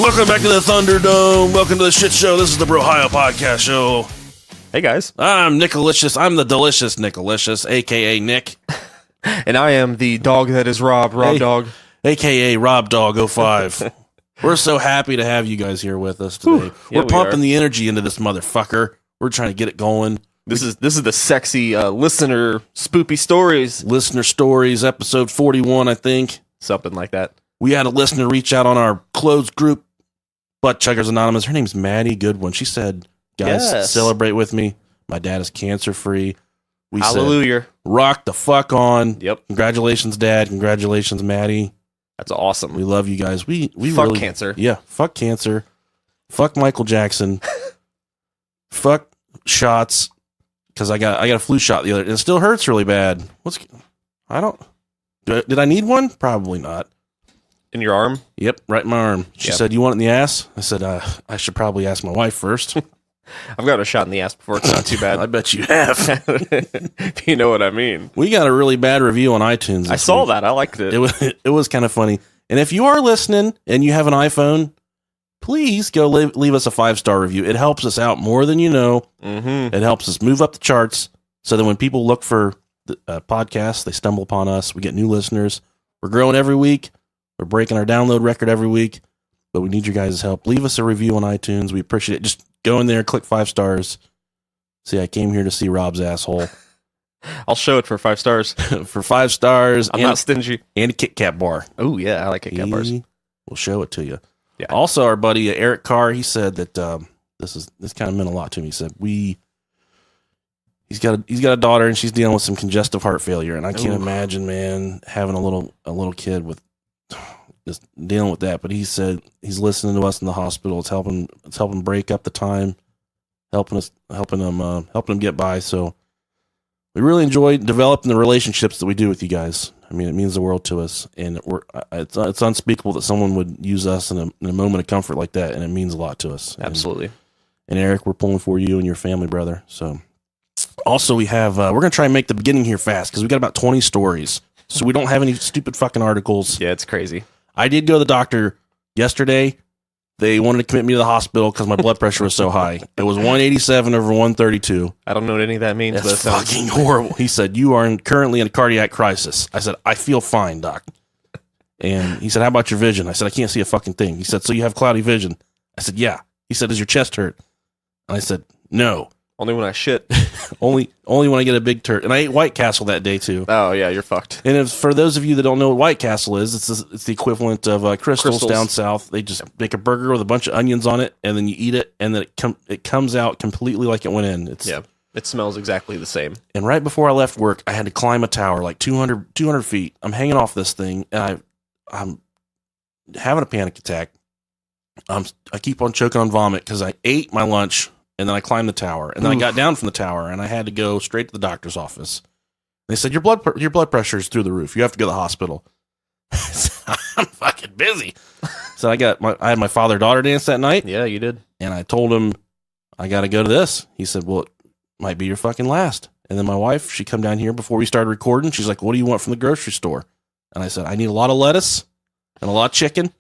Welcome back to the Thunderdome. Welcome to the shit show. This is the Brohio Podcast Show. Hey, guys. I'm Nickalicious. I'm the delicious Nickalicious, a.k.a. Nick. And I am the dog that is Rob Dog. A.k.a. Rob Dog 05. We're so happy to have you guys here with us today. We're pumping the energy into this motherfucker. We're trying to get it going. This is the sexy listener spoopy stories. Listener stories, episode 41, I think. Something like that. We had a listener reach out on our closed group, Butt Chuggers Anonymous. Her name's Maddie Goodwin. She said, guys, celebrate with me. My dad is cancer-free. We Hallelujah. Said, rock the fuck on. Yep. Congratulations, Dad. Congratulations, Maddie. That's awesome. We love you guys. We fuck really, cancer. Yeah, fuck cancer. Fuck Michael Jackson. Fuck shots. Because I got a flu shot the other day. It still hurts really bad. Did I need one? Probably not. In your arm? Yep, right in my arm. She said, you want it in the ass? I said, I should probably ask my wife first. I've got a shot in the ass before. It's not too bad. I bet you have. If you know what I mean. We got a really bad review on iTunes. I saw that. I liked it. It was kind of funny. And if you are listening and you have an iPhone, please go leave us a 5-star review. It helps us out more than you know. Mm-hmm. It helps us move up the charts so that when people look for the podcasts, they stumble upon us. We get new listeners. We're growing every week. We're breaking our download record every week, but we need your guys' help. Leave us a review on iTunes. We appreciate it. Just go in there, click 5 stars. See, I came here to see Rob's asshole. I'll show it for 5 stars. For 5 stars. I'm not stingy. And a Kit Kat bar. Oh, yeah. I like Kit Kat bars. We'll show it to you. Yeah. Also, our buddy Eric Carr, he said that this kind of meant a lot to me. He said he's got a daughter and she's dealing with some congestive heart failure, and I can't imagine, man, having a little kid with just dealing with that. But he said he's listening to us in the hospital. It's helping break up the time, helping them get by. So we really enjoy developing the relationships that we do with you guys. I mean, it means the world to us, and it's unspeakable that someone would use us in a moment of comfort like that, and it means a lot to us. Absolutely. And Eric, we're pulling for you and your family, brother. So also we have we're gonna try and make the beginning here fast because we got about 20 stories, so we don't have any stupid fucking articles. Yeah, it's crazy. I did go to the doctor yesterday. They wanted to commit me to the hospital because my blood pressure was so high. It was 187 over 132. I don't know what any of that means. That's fucking horrible. He said, you are currently in a cardiac crisis. I said, I feel fine, doc. And he said, how about your vision? I said, I can't see a fucking thing. He said, so you have cloudy vision? I said, yeah. He said, does your chest hurt? And I said, no. Only when I shit. only when I get a big turd. And I ate White Castle that day too. Oh yeah, you're fucked. And for those of you that don't know what White Castle is, it's the equivalent of Crystals down south. They just make a burger with a bunch of onions on it, and then you eat it, and then it comes out completely like it went in. It smells exactly the same. And right before I left work, I had to climb a tower like 200 feet. I'm hanging off this thing, and I'm having a panic attack. I keep on choking on vomit because I ate my lunch. And then I climbed the tower, and then I got down from the tower, and I had to go straight to the doctor's office. They said, your blood pressure is through the roof. You have to go to the hospital. I'm fucking busy. So I had my father-daughter dance that night. Yeah, you did. And I told him, I got to go to this. He said, well, it might be your fucking last. And then my wife, she come down here before we started recording. She's like, what do you want from the grocery store? And I said, I need a lot of lettuce and a lot of chicken.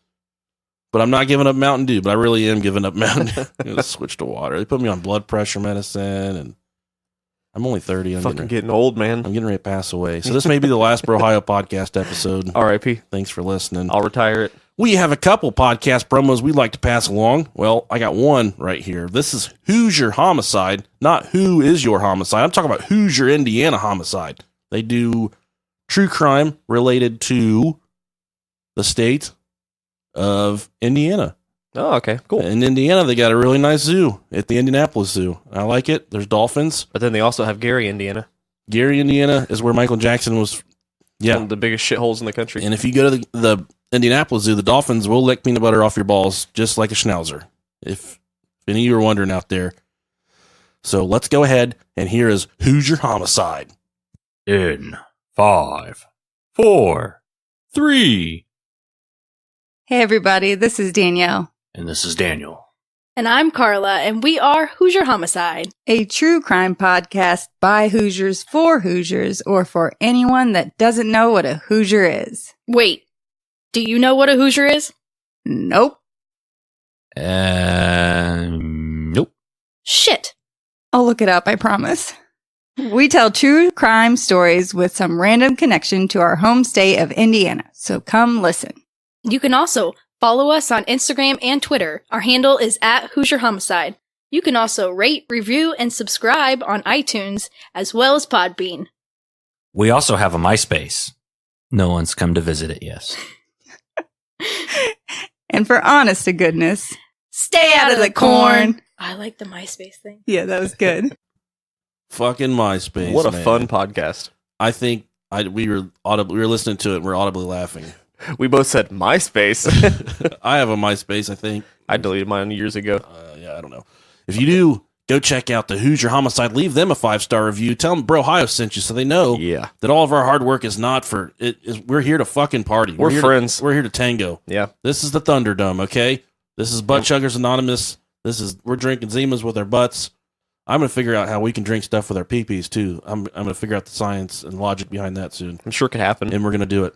But I'm not giving up Mountain Dew, but I really am giving up Mountain Dew. I'm going to switch to water. They put me on blood pressure medicine, and I'm only 30. I'm getting old, man. I'm getting ready to pass away. So this may be the last Brohio podcast episode. R.I.P. Thanks for listening. I'll retire it. We have a couple podcast promos we'd like to pass along. Well, I got one right here. This is Hoosier Homicide, not Who Is Your Homicide. I'm talking about Hoosier, Indiana Homicide. They do true crime related to the state of Indiana. Oh, okay, cool. In Indiana, they got a really nice zoo at the Indianapolis Zoo. I like it. There's dolphins. But then they also have Gary, Indiana. Gary, Indiana is where Michael Jackson was. Yeah. One of the biggest shitholes in the country. And if you go to the Indianapolis Zoo, the dolphins will lick peanut butter off your balls just like a schnauzer. If any of you are wondering out there. So let's go ahead, and here is Hoosier Homicide. In 5, 4, 3. Hey everybody, this is Danielle. And this is Daniel. And I'm Carla, and we are Hoosier Homicide, a true crime podcast by Hoosiers for Hoosiers, or for anyone that doesn't know what a Hoosier is. Wait, do you know what a Hoosier is? Nope. Nope. Shit. I'll look it up, I promise. We tell true crime stories with some random connection to our home state of Indiana. So come listen. You can also follow us on Instagram and Twitter. Our handle is @Hoosier Homicide. You can also rate, review, and subscribe on iTunes as well as Podbean. We also have a MySpace. No one's come to visit it yet. And for honest to goodness, Stay out of the corn. I like the MySpace thing. Yeah, that was good. Fucking MySpace. What a man. fun podcast. I think we were listening to it and we're audibly laughing. We both said MySpace. I have a MySpace, I think. I deleted mine years ago. Yeah, I don't know. If you do, go check out the Hoosier Homicide. Leave them a 5-star review. Tell them Brohio sent you so they know that all of our hard work is not for it. We're here to fucking party. We're friends. We're here to tango. Yeah. This is the Thunderdome, okay? This is Butt Chuggers Anonymous. We're drinking Zimas with our butts. I'm going to figure out how we can drink stuff with our peepees, too. I'm going to figure out the science and logic behind that soon. I'm sure it could happen. And we're going to do it.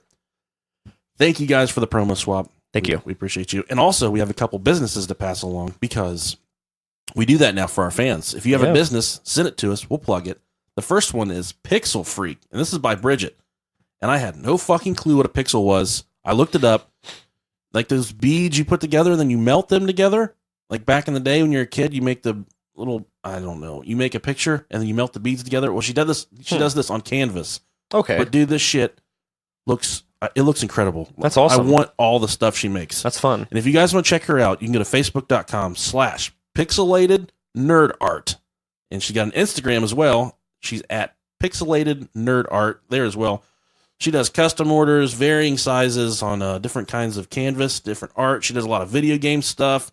Thank you guys for the promo swap. Thank you. We appreciate you. And also, we have a couple businesses to pass along because we do that now for our fans. If you have a business, send it to us. We'll plug it. The first one is Pixel Freak, and this is by Bridget. And I had no fucking clue what a pixel was. I looked it up. Like those beads you put together and then you melt them together. Like back in the day when you're a kid, you make the little, I don't know, you make a picture and then you melt the beads together. Well, she does this on canvas. Okay. But dude, this shit looks incredible. That's awesome. I want all the stuff she makes. That's fun. And if you guys want to check her out, you can go to facebook.com/pixelatednerdart. And she got an Instagram as well. She's at pixelatednerdart there as well. She does custom orders, varying sizes on different kinds of canvas, different art. She does a lot of video game stuff.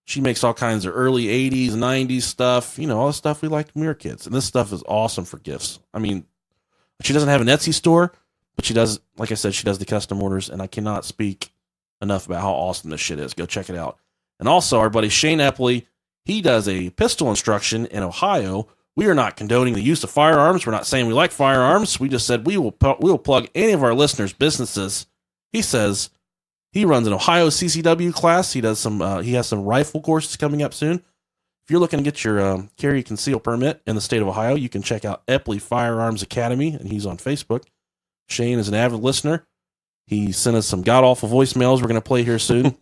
She makes all kinds of early 80s, 90s stuff. You know, all the stuff we like when we were kids. And this stuff is awesome for gifts. I mean, she doesn't have an Etsy store, but she does, like I said, she does the custom orders. And I cannot speak enough about how awesome this shit is. Go check it out. And also, our buddy Shane Epley, he does a pistol instruction in Ohio. We are not condoning the use of firearms. We're not saying we like firearms. We just said we will plug any of our listeners' businesses. He says he runs an Ohio CCW class. He has some rifle courses coming up soon. If you're looking to get your carry conceal permit in the state of Ohio, you can check out Epley Firearms Academy, and he's on Facebook. Shane is an avid listener. He sent us some god-awful voicemails we're going to play here soon.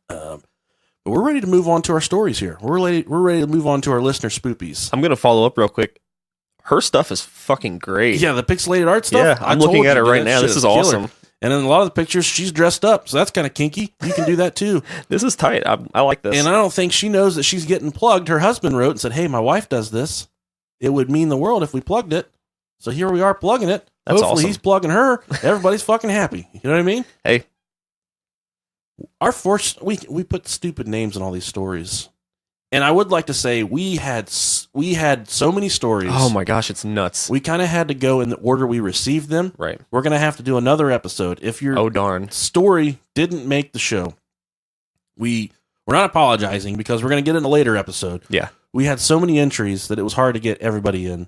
But we're ready to move on to our stories here. We're ready to move on to our listener spoopies. I'm going to follow up real quick. Her stuff is fucking great. Yeah, the pixelated art stuff. Yeah, I'm looking at it right now. This is awesome. And in a lot of the pictures, she's dressed up, so that's kind of kinky. You can do that too. This is tight. I like this. And I don't think she knows that she's getting plugged. Her husband wrote and said, "Hey, my wife does this. It would mean the world if we plugged it." So here we are plugging it. That's Hopefully awesome. He's plugging her. Everybody's fucking happy. You know what I mean? Hey. Our first, we put stupid names in all these stories. And I would like to say we had so many stories. Oh my gosh, it's nuts. We kind of had to go in the order we received them. Right. We're going to have to do another episode. If your story didn't make the show, we're not apologizing because we're going to get in a later episode. Yeah. We had so many entries that it was hard to get everybody in.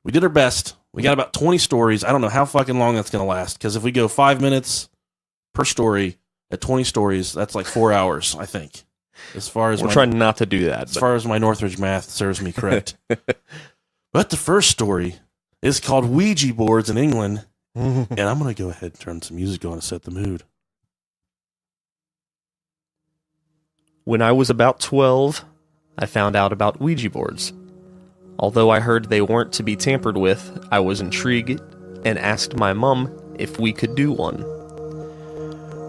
We did our best. We got about 20 stories. I don't know how fucking long that's going to last because if we go 5 minutes per story at 20 stories, that's like 4 hours, I think. As far as we're trying not to do that. As far as my Northridge math serves me correct. But the first story is called Ouija boards in England. And I'm going to go ahead and turn some music on to set the mood. When I was about 12, I found out about Ouija boards. Although I heard they weren't to be tampered with, I was intrigued and asked my mom if we could do one.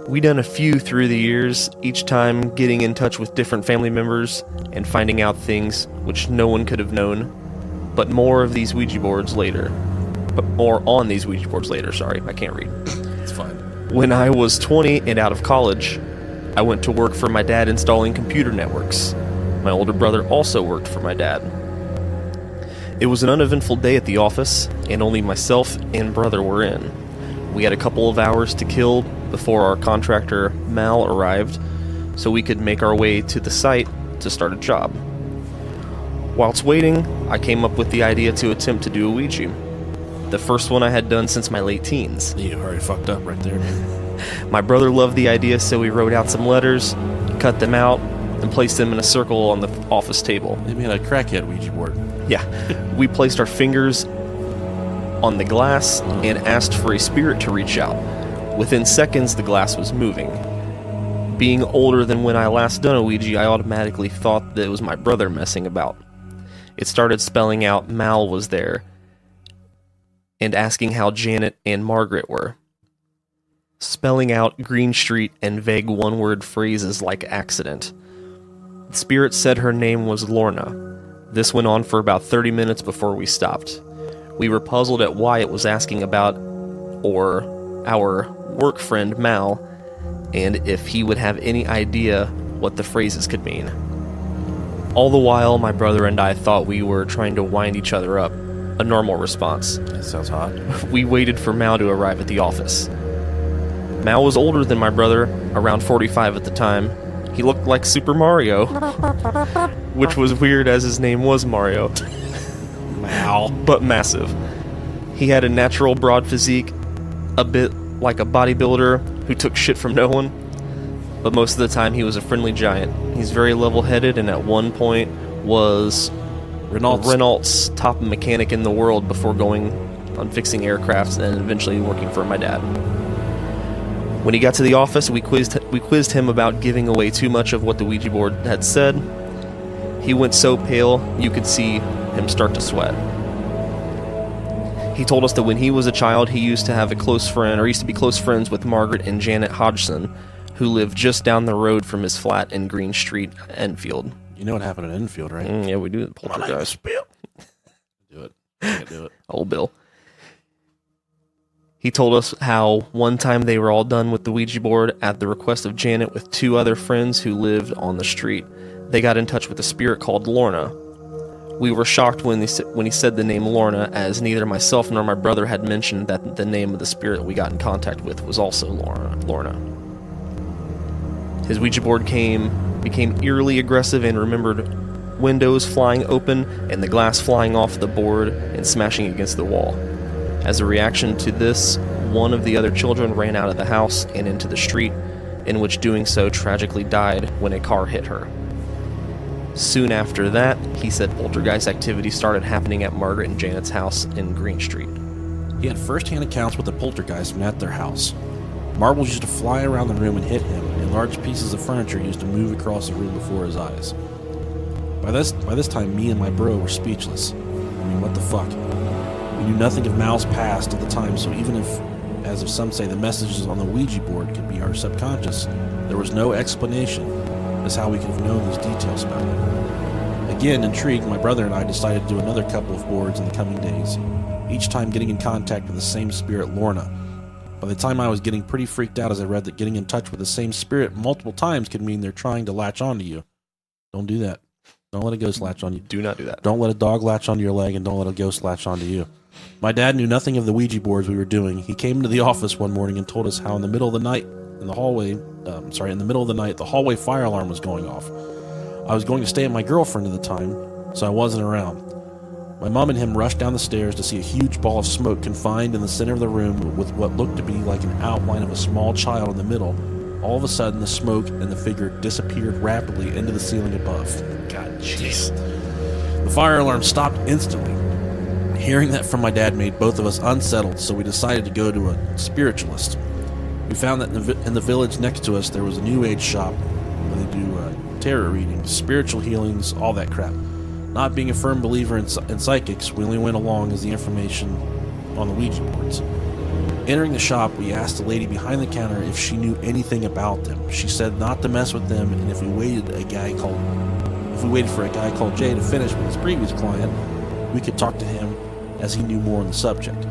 We done a few through the years, each time getting in touch with different family members and finding out things which no one could have known. But more on these Ouija boards later. Sorry, I can't read. It's fine. When I was 20 and out of college, I went to work for my dad installing computer networks. My older brother also worked for my dad. It was an uneventful day at the office, and only myself and brother were in. We had a couple of hours to kill before our contractor, Mal, arrived, so we could make our way to the site to start a job. Whilst waiting, I came up with the idea to attempt to do a Ouija. The first one I had done since my late teens. You already fucked up right there, man. My brother loved the idea, so we wrote out some letters, cut them out, and placed them in a circle on the office table. They made a crackhead Ouija board. Yeah. We placed our fingers on the glass and asked for a spirit to reach out. Within seconds, the glass was moving. Being older than when I last done a Ouija, I automatically thought that it was my brother messing about. It started spelling out Mal was there and asking how Janet and Margaret were. Spelling out Green Street and vague one-word phrases like accident. The spirit said her name was Lorna. This went on for about 30 minutes before we stopped. We were puzzled at why it was asking about our work friend Mal, and if he would have any idea what the phrases could mean. All the while, my brother and I thought we were trying to wind each other up, a normal response. That sounds hot. We waited for Mal to arrive at the office. Mal was older than my brother, around 45 at the time. He looked like Super Mario, which was weird as his name was Mario. Mal. But massive. He had a natural broad physique, a bit like a bodybuilder who took shit from no one, but most of the time he was a friendly giant. He's very level-headed and at one point was Renault's top mechanic in the world before going on fixing aircrafts and eventually working for my dad. When he got to the office, we quizzed him about giving away too much of what the Ouija board had said. He went so pale, you could see him start to sweat. He told us that when he was a child, he used to be close friends with Margaret and Janet Hodgson, who lived just down the road from his flat in Green Street, Enfield. You know what happened in Enfield, right? Yeah, we do. Poltergeist. Do it. I can't do it. Old Bill. He told us how one time they were all done with the Ouija board at the request of Janet with two other friends who lived on the street. They got in touch with a spirit called Lorna. We were shocked when he said the name Lorna, as neither myself nor my brother had mentioned that the name of the spirit we got in contact with was also Lorna. His Ouija board became eerily aggressive and remembered windows flying open and the glass flying off the board and smashing against the wall. As a reaction to this, one of the other children ran out of the house and into the street, in which doing so tragically died when a car hit her. Soon after that, he said poltergeist activity started happening at Margaret and Janet's house in Green Street. He had first-hand accounts with the poltergeist when at their house. Marbles used to fly around the room and hit him, and large pieces of furniture used to move across the room before his eyes. By this time, me and my bro were speechless. I mean, what the fuck? We knew nothing of Mal's past at the time, so even if, as of some say, the messages on the Ouija board could be our subconscious, there was no explanation as how we could have known these details about him. Again, intrigued, my brother and I decided to do another couple of boards in the coming days, each time getting in contact with the same spirit, Lorna. By the time I was getting pretty freaked out as I read that getting in touch with the same spirit multiple times could mean they're trying to latch onto you. Don't do that. Don't let a ghost latch on you. Do not do that. Don't let a dog latch onto your leg, and don't let a ghost latch onto you. My dad knew nothing of the Ouija boards we were doing. He came into the office one morning and told us how in the middle of the night, the hallway fire alarm was going off. I was going to stay at my girlfriend at the time, so I wasn't around. My mom and him rushed down the stairs to see a huge ball of smoke confined in the center of the room with what looked to be like an outline of a small child in the middle. All of a sudden, the smoke and the figure disappeared rapidly into the ceiling above. God, jeez. The fire alarm stopped instantly. Hearing that from my dad made both of us unsettled, so we decided to go to a spiritualist. We found that in the village next to us there was a New Age shop where they do tarot readings, spiritual healings, all that crap. Not being a firm believer in psychics, we only went along as the information on the Ouija boards. Entering the shop, we asked the lady behind the counter if she knew anything about them. She said not to mess with them, and if we waited for a guy called Jay to finish with his previous client, we could talk to him as he knew more on the subject.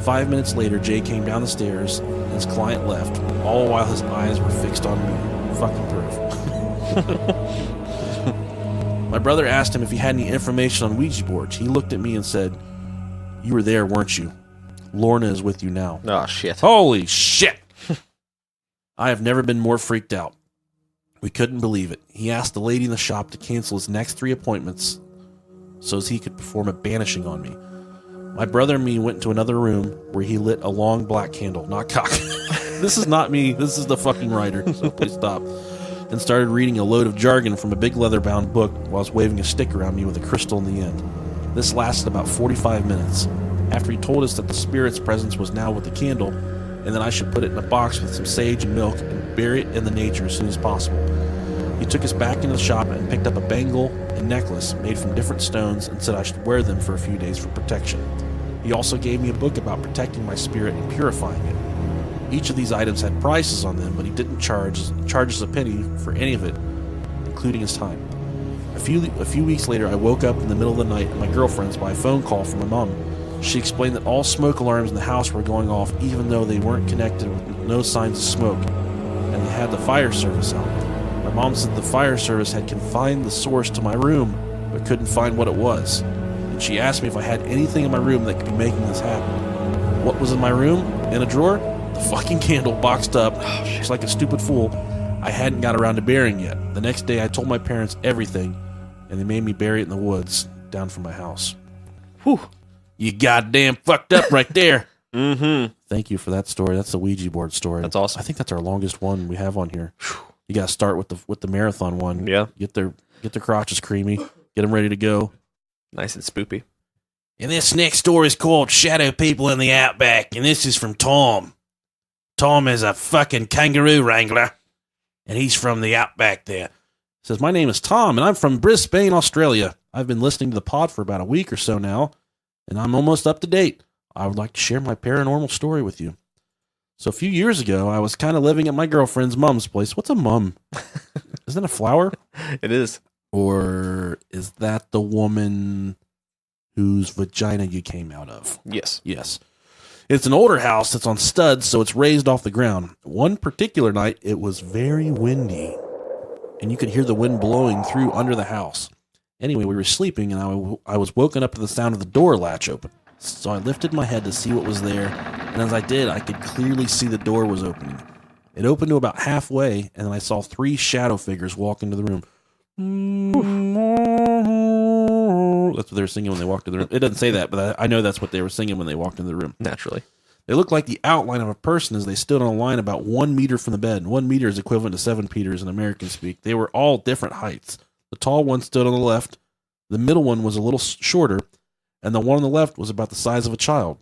5 minutes later, Jay came down the stairs, and his client left, all while his eyes were fixed on me. Fucking proof. My brother asked him if he had any information on Ouija boards. He looked at me and said, "You were there, weren't you? Lorna is with you now." Oh, shit. Holy shit! I have never been more freaked out. We couldn't believe it. He asked the lady in the shop to cancel his next 3 appointments so as he could perform a banishing on me. My brother and me went into another room where he lit a long black candle. Not cock. This is not me. This is the fucking writer, so please stop. and started reading a load of jargon from a big leather-bound book whilst waving a stick around me with a crystal in the end. This lasted about 45 minutes. After he told us that the spirit's presence was now with the candle, and that I should put it in a box with some sage and milk and bury it in the nature as soon as possible. He took us back into the shop and picked up a bangle and necklace made from different stones and said I should wear them for a few days for protection. He also gave me a book about protecting my spirit and purifying it. Each of these items had prices on them, but he didn't charge us a penny for any of it, including his time. A few weeks later, I woke up in the middle of the night at my girlfriend's by a phone call from my mom. She explained that all smoke alarms in the house were going off even though they weren't connected with no signs of smoke, and they had the fire service out. My mom said the fire service had confined the source to my room, but couldn't find what it was. And she asked me if I had anything in my room that could be making this happen. What was in my room? In a drawer? The fucking candle boxed up, just like a stupid fool. I hadn't got around to burying yet. The next day I told my parents everything, and they made me bury it in the woods down from my house. Whew. You goddamn fucked up right there. Mm-hmm. Thank you for that story. That's the Ouija board story. That's awesome. I think that's our longest one we have on here. You got to start with the marathon one. Yeah. Get their crotches creamy. Get them ready to go. Nice and spoopy. And this next story is called Shadow People in the Outback, and this is from Tom. Tom is a fucking kangaroo wrangler, and he's from the Outback there. Says, my name is Tom, and I'm from Brisbane, Australia. I've been listening to the pod for about a week or so now, and I'm almost up to date. I would like to share my paranormal story with you. So a few years ago, I was kind of living at my girlfriend's mom's place. What's a mum? Isn't that a flower? It is. Or is that the woman whose vagina you came out of? Yes. Yes. It's an older house that's on studs, so it's raised off the ground. One particular night, it was very windy, and you could hear the wind blowing through under the house. Anyway, we were sleeping, and I was woken up to the sound of the door latch open. So I lifted my head to see what was there, and as I did, I could clearly see the door was opening. It opened to about halfway, and then I saw 3 shadow figures walk into the room. That's what they were singing when they walked into the room. It doesn't say that, but I know that's what they were singing when they walked into the room. Naturally. They looked like the outline of a person as they stood on a line about 1 meter from the bed. 1 meter is equivalent to 7 peters in American speak. They were all different heights. The tall one stood on the left. The middle one was a little shorter, and the one on the left was about the size of a child.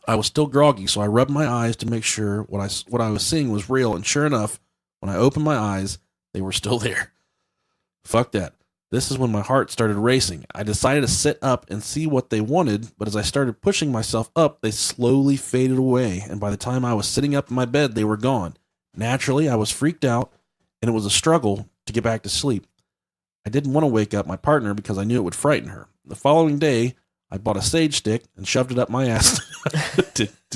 I was still groggy, so I rubbed my eyes to make sure what I was seeing was real, and sure enough, when I opened my eyes, they were still there. Fuck that. This is when my heart started racing. I decided to sit up and see what they wanted, but as I started pushing myself up, they slowly faded away, and by the time I was sitting up in my bed, they were gone. Naturally, I was freaked out, and it was a struggle to get back to sleep. I didn't want to wake up my partner because I knew it would frighten her. The following day, I bought a sage stick and shoved it up my ass.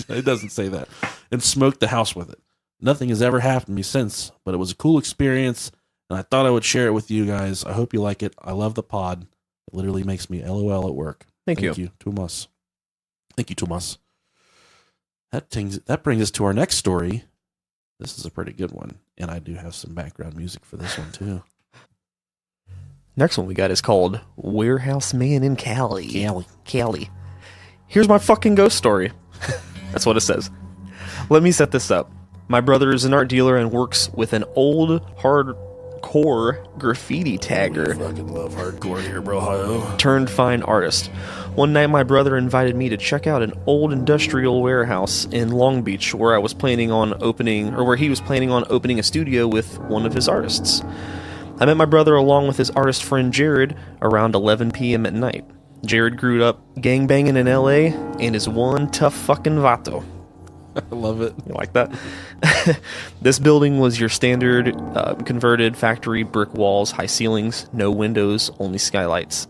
It doesn't say that. And smoked the house with it. Nothing has ever happened to me since, but it was a cool experience, and I thought I would share it with you guys. I hope you like it. I love the pod. It literally makes me LOL at work. Thank you. Tomas. Thank you, Tomas. That brings us to our next story. This is a pretty good one, and I do have some background music for this one, too. Next one we got is called Warehouse Man in Cali. Cali. Here's my fucking ghost story. That's what it says. Let me set this up. My brother is an art dealer and works with an old hardcore graffiti tagger. I fucking love hardcore here, Brohio. Turned fine artist. One night my brother invited me to check out an old industrial warehouse in Long Beach where he was planning on opening a studio with one of his artists. I met my brother along with his artist friend Jared around 11 p.m. at night. Jared grew up gangbanging in LA and is one tough fucking vato. I love it. You like that? This building was your standard converted factory, brick walls, high ceilings, no windows, only skylights.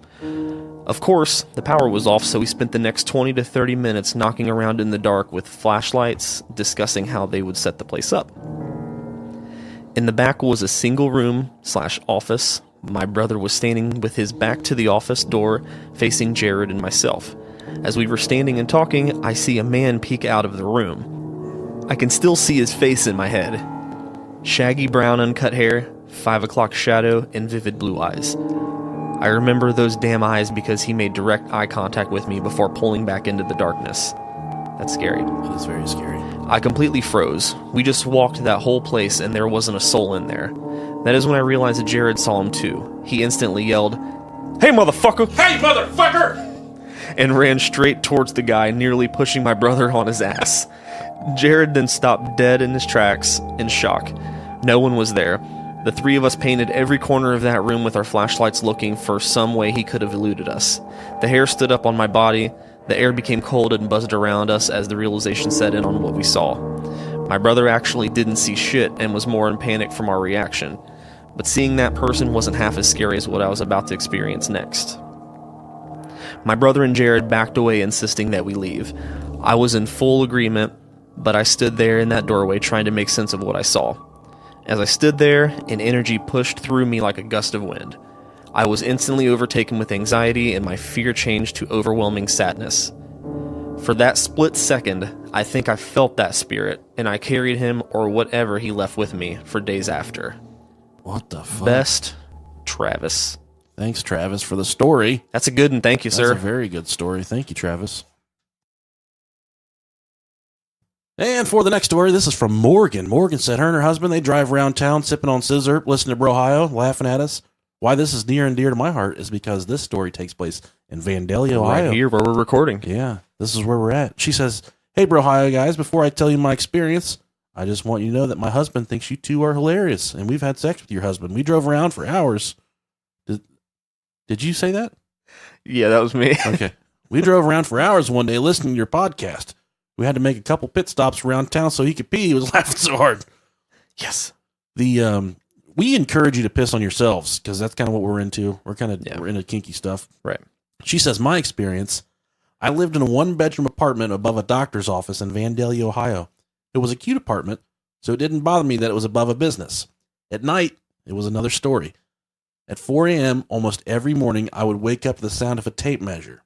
Of course, the power was off, so we spent the next 20 to 30 minutes knocking around in the dark with flashlights, discussing how they would set the place up. In the back was a single room / office. My brother was standing with his back to the office door, facing Jared and myself. As we were standing and talking, I see a man peek out of the room. I can still see his face in my head. Shaggy brown uncut hair, 5 o'clock shadow, and vivid blue eyes. I remember those damn eyes because he made direct eye contact with me before pulling back into the darkness. That's scary. That is very scary. I completely froze. We just walked that whole place and there wasn't a soul in there. That is when I realized that Jared saw him too. He instantly yelled, "Hey, motherfucker!" Hey, motherfucker! And ran straight towards the guy, nearly pushing my brother on his ass. Jared then stopped dead in his tracks in shock. No one was there. The three of us painted every corner of that room with our flashlights looking for some way he could have eluded us. The hair stood up on my body. The air became cold and buzzed around us as the realization set in on what we saw. My brother actually didn't see shit and was more in panic from our reaction. But seeing that person wasn't half as scary as what I was about to experience next. My brother and Jared backed away, insisting that we leave. I was in full agreement, but I stood there in that doorway trying to make sense of what I saw. As I stood there, an energy pushed through me like a gust of wind. I was instantly overtaken with anxiety, and my fear changed to overwhelming sadness. For that split second, I think I felt that spirit, and I carried him or whatever he left with me for days after. What the fuck? Best, Travis. Thanks, Travis, for the story. That's a good one. Thank you, sir. That's a very good story. Thank you, Travis. And for the next story, this is from Morgan. Morgan said her and her husband, they drive around town sipping on scissor, listening to Brohio, laughing at us. Why this is near and dear to my heart is because this story takes place in Vandalia, Ohio. Right here where we're recording. Yeah, this is where we're at. She says, "Hey, Brohio guys, before I tell you my experience, I just want you to know that my husband thinks you two are hilarious, and we've had sex with your husband. We drove around for hours." Did you say that? Yeah, that was me. Okay. We drove around for hours one day listening to your podcast. We had to make a couple pit stops around town so he could pee. He was laughing so hard. Yes. We encourage you to piss on yourselves because that's kind of what we're into. We're into kinky stuff. Right. She says, my experience, I lived in a 1-bedroom apartment above a doctor's office in Vandalia, Ohio. It was a cute apartment, so it didn't bother me that it was above a business. At night, it was another story. At 4 a.m., almost every morning, I would wake up to the sound of a tape measure.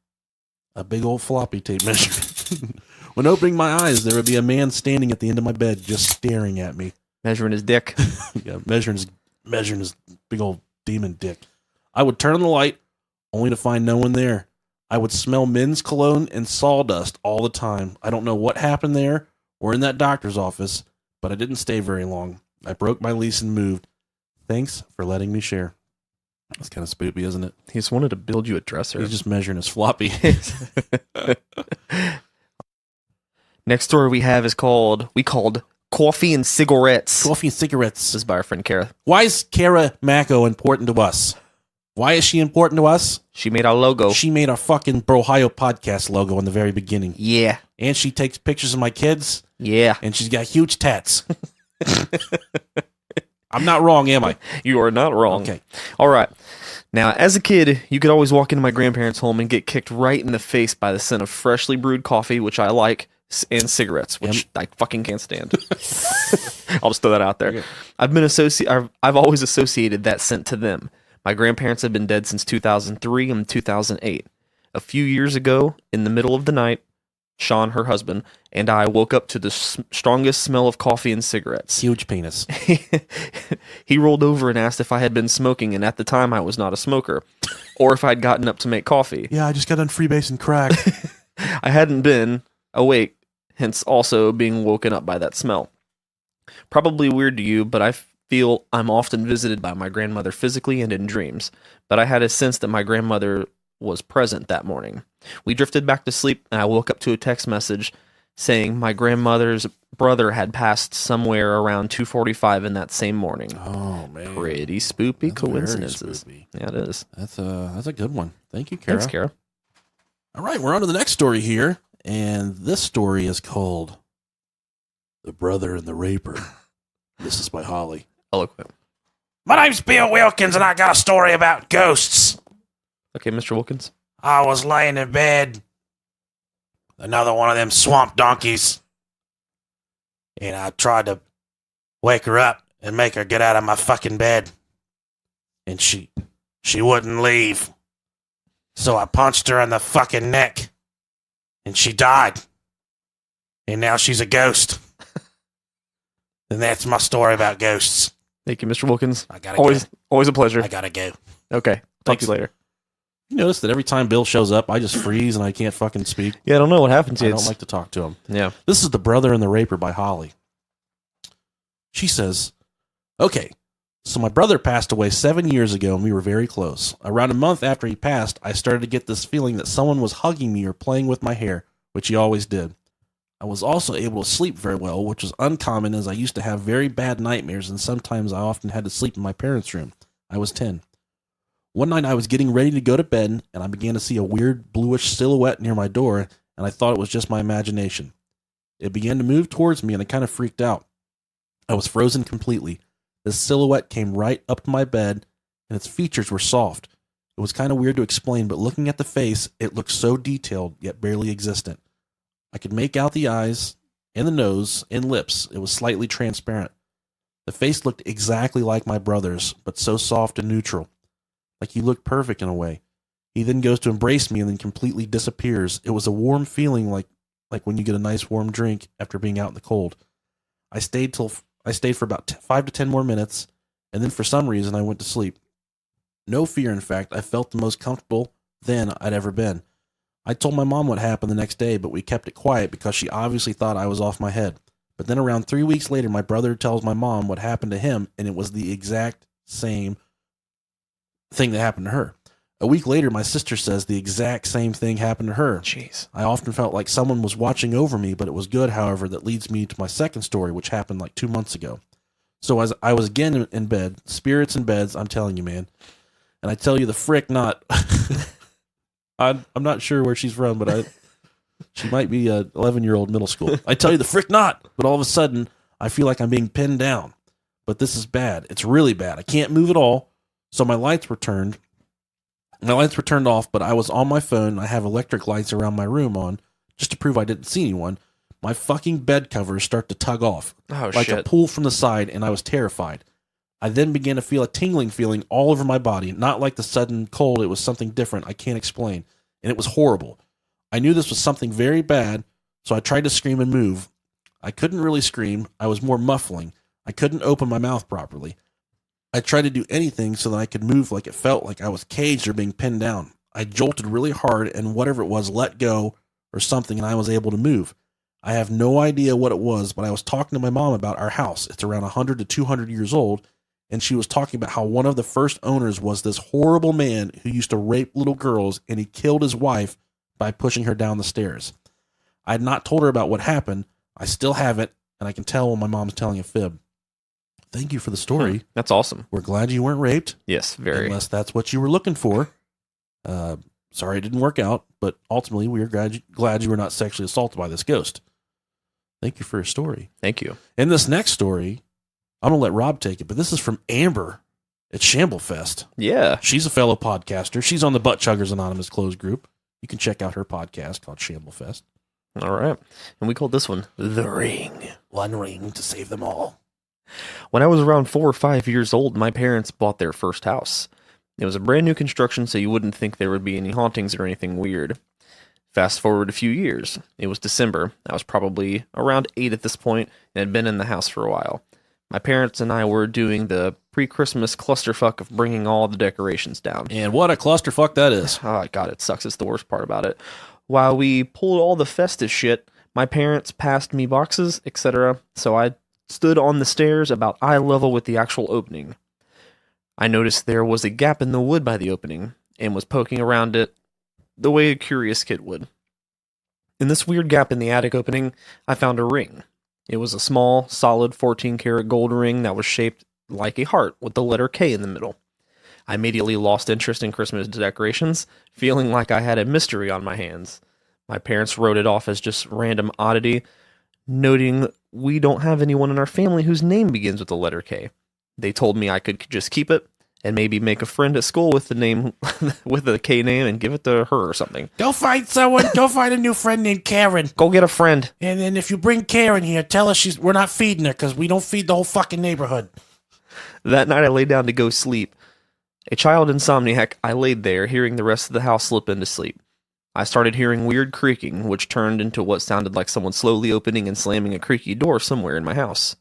A big old floppy tape measure. When opening my eyes, there would be a man standing at the end of my bed just staring at me. Measuring his dick. Yeah, measuring his big old demon dick. I would turn on the light, only to find no one there. I would smell men's cologne and sawdust all the time. I don't know what happened there or in that doctor's office, but I didn't stay very long. I broke my lease and moved. Thanks for letting me share. That's kind of spoopy, isn't it? He just wanted to build you a dresser. He's just measuring his floppy. Next story we have is called Coffee and Cigarettes. Coffee and cigarettes. This is by our friend Kara. Why is Kara Mako important to us? Why is she important to us? She made our logo. She made our fucking Brohio podcast logo in the very beginning. Yeah. And she takes pictures of my kids. Yeah. And she's got huge tats. I'm not wrong, am I? You are not wrong. Okay. All right. Now, as a kid, you could always walk into my grandparents' home and get kicked right in the face by the scent of freshly brewed coffee, which I like, and cigarettes, which I fucking can't stand. I'll just throw that out there. Okay. I've always associated that scent to them. My grandparents have been dead since 2003 and 2008. A few years ago, in the middle of the night, Sean, her husband, and I woke up to the strongest smell of coffee and cigarettes. Huge penis. He rolled over and asked if I had been smoking, and at the time I was not a smoker, or if I'd gotten up to make coffee. Yeah, I just got on freebase and crack. I hadn't been awake, hence also being woken up by that smell. Probably weird to you, but I feel I'm often visited by my grandmother physically and in dreams, but I had a sense that my grandmother was present that morning. We drifted back to sleep, and I woke up to a text message saying my grandmother's brother had passed somewhere around 2:45 in that same morning. Oh, man. Pretty spoopy That's coincidences. very spoopy. Yeah, it is. That's a good one. Thank you, Kara. Thanks, Kara. All right, we're on to the next story here, and this story is called The Brother and the Raper. This is by Holly. Eloquent. My name's Bill Wilkins, and I got a story about ghosts. Okay, Mr. Wilkins. I was laying in bed, another one of them swamp donkeys, and I tried to wake her up and make her get out of my fucking bed, and she wouldn't leave. So I punched her in the fucking neck, and she died. And now she's a ghost. And that's my story about ghosts. Thank you, Mr. Wilkins. I gotta Always a pleasure. I gotta go. Okay. Talk to Thanks. you later. You notice that every time Bill shows up, I just freeze and I can't fucking speak. Yeah, I don't know what happened to I you. don't like to talk to him. Yeah. This is The Brother and the Raper by Holly. She says, okay, So my brother passed away 7 years ago, and we were very close. Around a month after he passed, I started to get this feeling that someone was hugging me or playing with my hair, which he always did. I was also able to sleep very well, which was uncommon as I used to have very bad nightmares, and sometimes I often had to sleep in my parents' room. I was 10. One night I was getting ready to go to bed, and I began to see a weird bluish silhouette near my door, and I thought it was just my imagination. It began to move towards me, and I kind of freaked out. I was frozen completely. This silhouette came right up to my bed, and its features were soft. It was kind of weird to explain, but looking at the face, it looked so detailed, yet barely existent. I could make out the eyes, and the nose, and lips. It was slightly transparent. The face looked exactly like my brother's, but so soft and neutral. Like he looked perfect in a way. He then goes to embrace me and then completely disappears. It was a warm feeling like when you get a nice warm drink after being out in the cold. I stayed for about 5 to 10 more minutes, and then for some reason I went to sleep. No fear, in fact. I felt the most comfortable then I'd ever been. I told my mom what happened the next day, but we kept it quiet because she obviously thought I was off my head. But then around 3 weeks later, my brother tells my mom what happened to him, and it was the exact same thing that happened to her. A week later, my sister says the exact same thing happened to her. Jeez. I often felt like someone was watching over me, but it was good, however, that leads me to my second story, which happened like 2 months ago. So as I was again in bed, spirits in beds, I'm telling you, man. And I tell you the frick not. I'm not sure where she's from, but she might be a 11-year-old middle school. I tell you the frick not, but all of a sudden, I feel like I'm being pinned down. But this is bad. It's really bad. I can't move at all. So my lights were turned. My lights were turned off, but I was on my phone, and I have electric lights around my room on, just to prove I didn't see anyone. My fucking bed covers start to tug off, like a pull from the side, and I was terrified. I then began to feel a tingling feeling all over my body, not like the sudden cold. It was something different I can't explain, and it was horrible. I knew this was something very bad, so I tried to scream and move. I couldn't really scream. I was more muffling. I couldn't open my mouth properly. I tried to do anything so that I could move like it felt like I was caged or being pinned down. I jolted really hard, and whatever it was let go or something, and I was able to move. I have no idea what it was, but I was talking to my mom about our house. It's around 100 to 200 years old, and she was talking about how one of the first owners was this horrible man who used to rape little girls, and he killed his wife by pushing her down the stairs. I had not told her about what happened. I still have it, and I can tell when my mom's telling a fib. Thank you for the story. That's awesome. We're glad you weren't raped. Yes, very. Unless that's what you were looking for. Sorry it didn't work out, but ultimately we are glad you were not sexually assaulted by this ghost. Thank you for your story. Thank you. In this next story, I'm going to let Rob take it, but this is from Amber at Shamblefest. Yeah. She's a fellow podcaster. She's on the Butt Chuggers Anonymous closed group. You can check out her podcast called Shamblefest. All right. And we called this one The Ring. One ring to save them all. When I was around 4 or 5 years old, my parents bought their first house. It was a brand new construction, so you wouldn't think there would be any hauntings or anything weird. Fast forward a few years. It was December. I was probably around 8 at this point and had been in the house for a while. My parents and I were doing the pre-Christmas clusterfuck of bringing all the decorations down. And what a clusterfuck that is. Oh, God, it sucks. It's the worst part about it. While we pulled all the festive shit, my parents passed me boxes, etc., so I stood on the stairs about eye level with the actual opening. I noticed there was a gap in the wood by the opening, and was poking around it the way a curious kid would. In this weird gap in the attic opening, I found a ring. It was a small, solid 14-karat gold ring that was shaped like a heart with the letter K in the middle. I immediately lost interest in Christmas decorations, feeling like I had a mystery on my hands. My parents wrote it off as just random oddity, noting we don't have anyone in our family whose name begins with the letter K. They told me I could just keep it and maybe make a friend at school with the name with the K name and give it to her or something. Go find someone. Go find a new friend named Karen. Go get a friend. And then if you bring Karen here, tell her we're not feeding her because we don't feed the whole fucking neighborhood. That night I lay down to go sleep. A child insomniac, I laid there, hearing the rest of the house slip into sleep. I started hearing weird creaking, which turned into what sounded like someone slowly opening and slamming a creaky door somewhere in my house.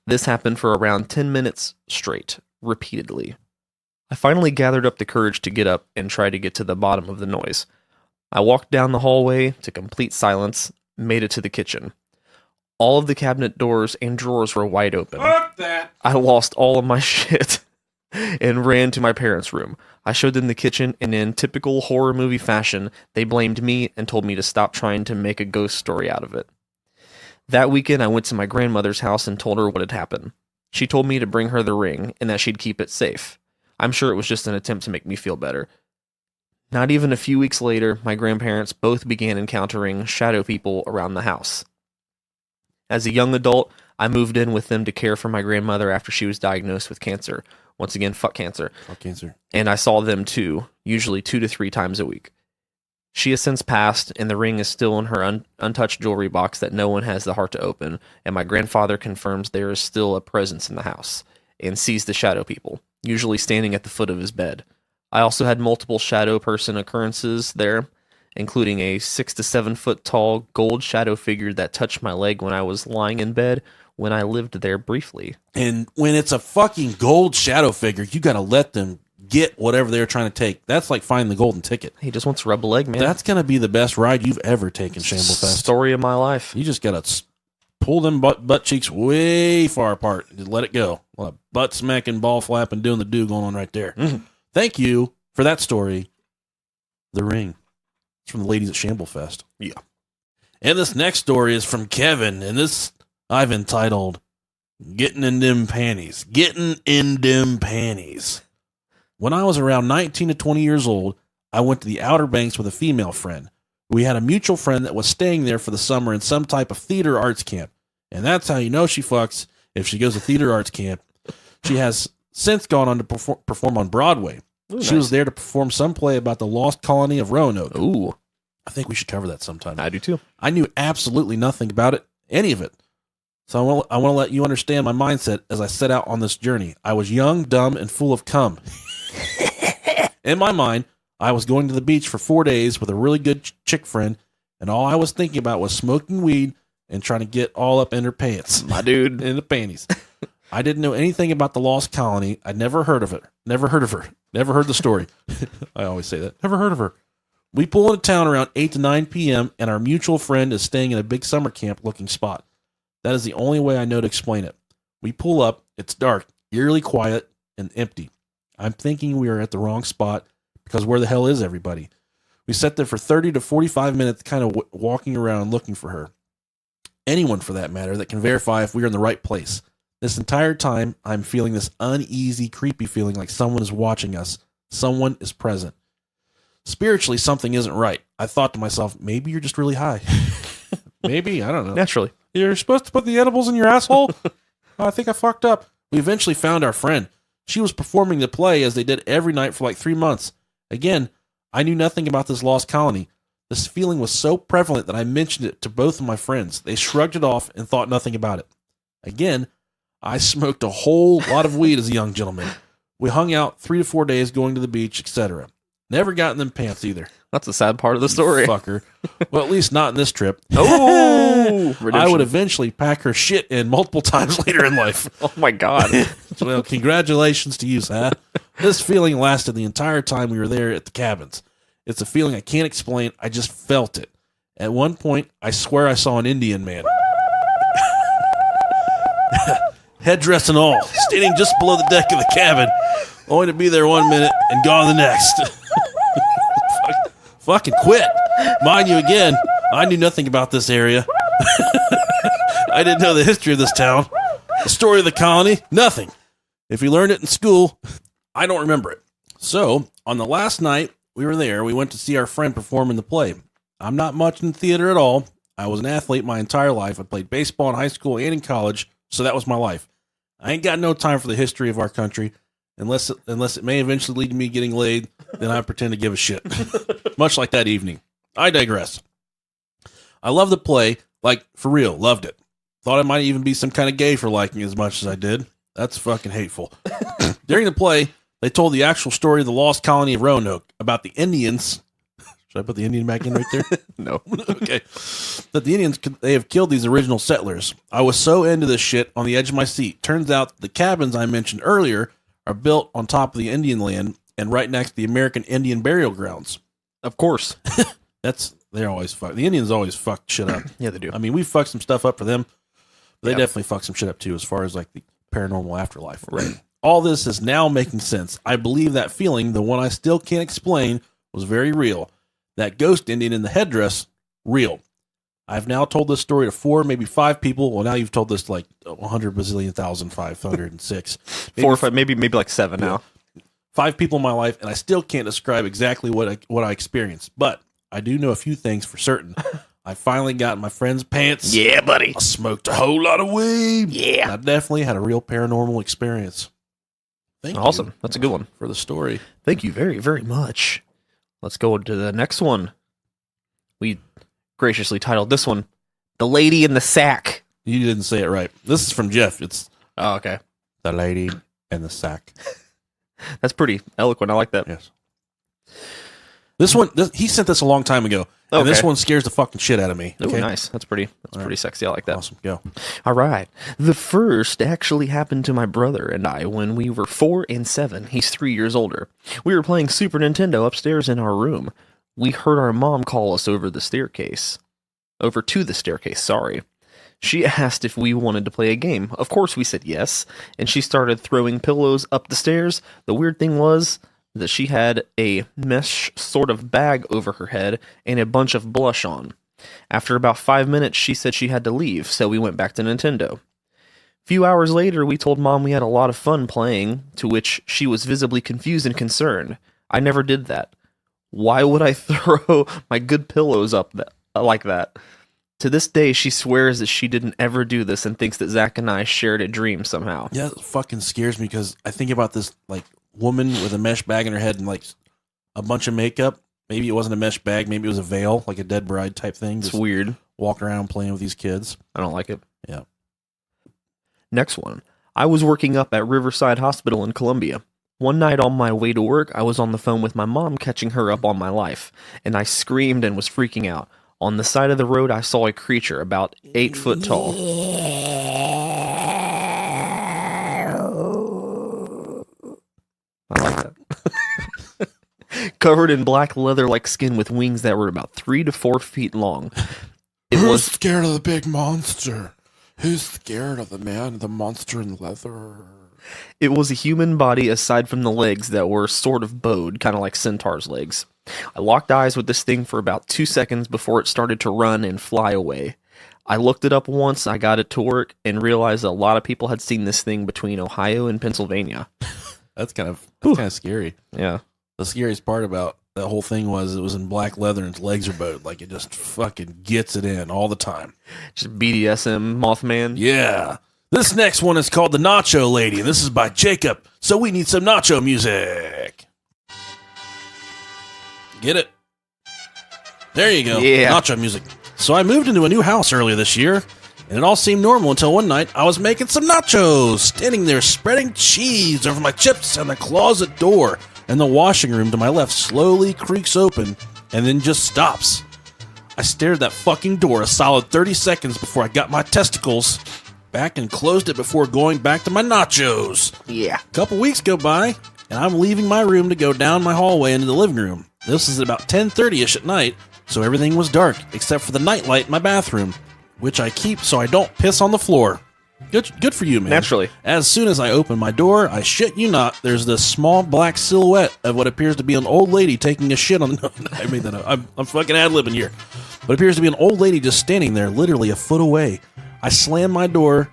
This happened for around 10 minutes straight, repeatedly. I finally gathered up the courage to get up and try to get to the bottom of the noise. I walked down the hallway to complete silence, made it to the kitchen. All of the cabinet doors and drawers were wide open. Fuck that. I lost all of my shit and ran to my parents' room. I showed them the kitchen, and in typical horror movie fashion, they blamed me and told me to stop trying to make a ghost story out of it. That weekend, I went to my grandmother's house and told her what had happened. She told me to bring her the ring and that she'd keep it safe. I'm sure it was just an attempt to make me feel better. Not even a few weeks later, my grandparents both began encountering shadow people around the house. As a young adult, I moved in with them to care for my grandmother after she was diagnosed with cancer. Once again, fuck cancer. Fuck cancer. And I saw them too, usually 2 to 3 times a week. She has since passed, and the ring is still in her untouched jewelry box that no one has the heart to open, and my grandfather confirms there is still a presence in the house, and sees the shadow people, usually standing at the foot of his bed. I also had multiple shadow person occurrences there, including a 6 to 7 foot tall gold shadow figure that touched my leg when I was lying in bed when I lived there briefly. And when it's a fucking gold shadow figure, you got to let them get whatever they're trying to take. That's like finding the golden ticket. He just wants to rub a leg, man. That's going to be the best ride you've ever taken, Shamblefest. Story of my life. You just got to pull them butt cheeks way far apart and just let it go. A lot of butt smacking, ball flapping, doing the do going on right there. Mm-hmm. Thank you for that story. The ring. It's from the ladies at Shamblefest. Yeah. And this next story is from Kevin, and this I've entitled Getting in Them Panties. Getting in Them Panties. When I was around 19 to 20 years old, I went to the Outer Banks with a female friend. We had a mutual friend that was staying there for the summer in some type of theater arts camp. And that's how you know she fucks if she goes to theater arts camp. She has since gone on to perform on Broadway. Ooh, she was there to perform some play about the lost colony of Roanoke. Ooh. I think we should cover that sometime. I do too. I knew absolutely nothing about it, any of it. So I want to let you understand my mindset as I set out on this journey. I was young, dumb, and full of cum. In my mind, I was going to the beach for 4 days with a really good chick friend, and all I was thinking about was smoking weed and trying to get all up in her pants. My dude. In the panties. I didn't know anything about the lost colony. I'd never heard of it. Never heard of her. Never heard the story. I always say that. Never heard of her. We pull into town around 8 to 9 p.m., and our mutual friend is staying in a big summer camp-looking spot. That is the only way I know to explain it. We pull up. It's dark, eerily quiet, and empty. I'm thinking we are at the wrong spot because where the hell is everybody? We sat there for 30 to 45 minutes kind of walking around looking for her. Anyone, for that matter, that can verify if we are in the right place. This entire time, I'm feeling this uneasy, creepy feeling like someone is watching us. Someone is present. Spiritually, something isn't right. I thought to myself, maybe you're just really high. Maybe, I don't know. Naturally. You're supposed to put the edibles in your asshole? I think I fucked up. We eventually found our friend. She was performing the play as they did every night for like 3 months. Again, I knew nothing about this lost colony. This feeling was so prevalent that I mentioned it to both of my friends. They shrugged it off and thought nothing about it. Again, I smoked a whole lot of weed as a young gentleman. We hung out 3 to 4 days going to the beach, etc. Never got in them pants either. That's the sad part of the story. Fucker. Well, at least not in this trip. Oh, I would eventually pack her shit in multiple times later in life. Oh my God. Well, congratulations to you, Sah. This feeling lasted the entire time we were there at the cabins. It's a feeling I can't explain. I just felt it. At one point, I swear I saw an Indian man. Headdress and all, standing just below the deck of the cabin, only to be there 1 minute and gone the next. Fucking quit. Mind you, again, I knew nothing about this area. I didn't know the history of this town, the story of the colony, nothing. If we learned it in school, I don't remember it. So, on the last night we were there, we went to see our friend perform in the play. I'm not much in theater at all. I was an athlete my entire life. I played baseball in high school and in college, so that was my life. I ain't got no time for the history of our country. Unless it may eventually lead to me getting laid, then I pretend to give a shit. Much like that evening. I digress. I love the play, like, for real, loved it. Thought I might even be some kind of gay for liking it as much as I did. That's fucking hateful. During the play, they told the actual story of the lost colony of Roanoke, about the Indians. Should I put the Indian back in right there? No. Okay. That the Indians, they have killed these original settlers. I was so into this shit on the edge of my seat. Turns out the cabins I mentioned earlier are built on top of the Indian land and right next to the American Indian burial grounds. Of course. They're always fucked. The Indians always fucked shit up. Yeah, they do. I mean, we fucked some stuff up for them. They definitely fuck some shit up too, as far as like the paranormal afterlife. Right. All this is now making sense. I believe that feeling, the one I still can't explain, was very real. That ghost Indian in the headdress, real. I've now told this story to 4, maybe 5 people. Well, now you've told this to like 100 bazillion thousand 506. 4 or 5, maybe like 7 now. 5 people in my life, and I still can't describe exactly what I experienced. But I do know a few things for certain. I finally got in my friend's pants. Yeah, buddy. I smoked a whole lot of weed. Yeah. I definitely had a real paranormal experience. Thank Awesome. you That's a good one. for the story. Thank you very, very much. Let's go to the next one. We graciously titled this one, The Lady in the Sack. You didn't say it right. This is from Jeff. It's Oh, okay. The Lady and the Sack. That's pretty eloquent. I like that. Yes. This one, he sent this a long time ago. And this Okay. one scares the fucking shit out of me. Ooh, Okay? nice. That's pretty sexy. I like that. Awesome. Go. All right. The first actually happened to my brother and I when we were 4 and 7. He's 3 years older. We were playing Super Nintendo upstairs in our room. We heard our mom call us over to the staircase, sorry. She asked if we wanted to play a game. Of course we said yes, and she started throwing pillows up the stairs. The weird thing was that she had a mesh sort of bag over her head and a bunch of blush on. After about 5 minutes, she said she had to leave, so we went back to Nintendo. A few hours later, we told Mom we had a lot of fun playing, to which she was visibly confused and concerned. I never did that. Why would I throw my good pillows up like that? To this day, she swears that she didn't ever do this and thinks that Zach and I shared a dream somehow. Yeah, it fucking scares me because I think about this like woman with a mesh bag in her head and like a bunch of makeup. Maybe it wasn't a mesh bag. Maybe it was a veil, like a dead bride type thing. It's Just weird. walking around playing with these kids. I don't like it. Yeah. Next one. I was working up at Riverside Hospital in Columbia. One night on my way to work, I was on the phone with my mom catching her up on my life, and I screamed and was freaking out. On the side of the road, I saw a creature about 8 foot tall. I like that. Covered in black leather-like skin with wings that were about 3 to 4 feet long. Who's scared of the big monster? Who's scared of the monster in leather? It was a human body aside from the legs that were sort of bowed, kind of like centaur's legs. I locked eyes with this thing for about 2 seconds before it started to run and fly away. I looked it up once, I got it to work, and realized a lot of people had seen this thing between Ohio and Pennsylvania. That's kind of scary. Yeah. The scariest part about that whole thing was it was in black leather and its legs are bowed. Like it just fucking gets it in all the time. Just BDSM Mothman. Yeah. This next one is called The Nacho Lady, and this is by Jacob. So we need some nacho music. Get it? There you go. Yeah. Nacho music. So I moved into a new house earlier this year, and it all seemed normal until one night I was making some nachos, standing there spreading cheese over my chips, and the closet door in the washing room to my left slowly creaks open and then just stops. I stared at that fucking door a solid 30 seconds before I got my testicles back and closed it before going back to my nachos. Yeah. A couple weeks go by, and I'm leaving my room to go down my hallway into the living room. This is about 10:30ish at night, so everything was dark except for the nightlight in my bathroom, which I keep so I don't piss on the floor. Good for you, man. Naturally. As soon as I open my door, I shit you not, there's this small black silhouette of what appears to be an old lady taking a shit on the... I made that up. I'm fucking ad-libbing here. But it appears to be an old lady just standing there, literally a foot away. I slammed my door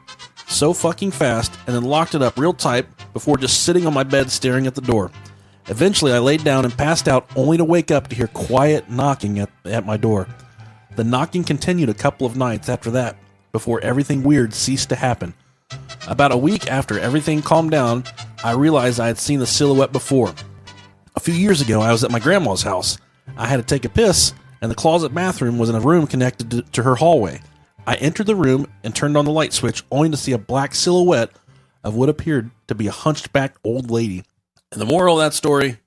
so fucking fast and then locked it up real tight before just sitting on my bed staring at the door. Eventually, I laid down and passed out only to wake up to hear quiet knocking at my door. The knocking continued a couple of nights after that, before everything weird ceased to happen. About a week after everything calmed down, I realized I had seen the silhouette before. A few years ago, I was at my grandma's house. I had to take a piss, and the closet bathroom was in a room connected to her hallway. I entered the room and turned on the light switch, only to see a black silhouette of what appeared to be a hunchbacked old lady. And the moral of that story,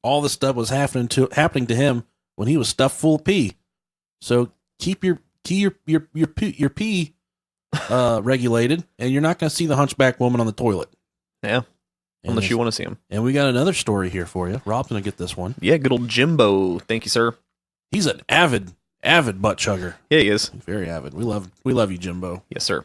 all this stuff was happening to him when he was stuffed full of pee. So keep your pee regulated, and you're not going to see the hunchback woman on the toilet. Yeah. Unless you want to see him. And we got another story here for you. Rob's going to get this one. Yeah, good old Jimbo. Thank you, sir. He's an avid butt chugger. Yeah, he is. Very avid. We love you, Jimbo. Yes, sir.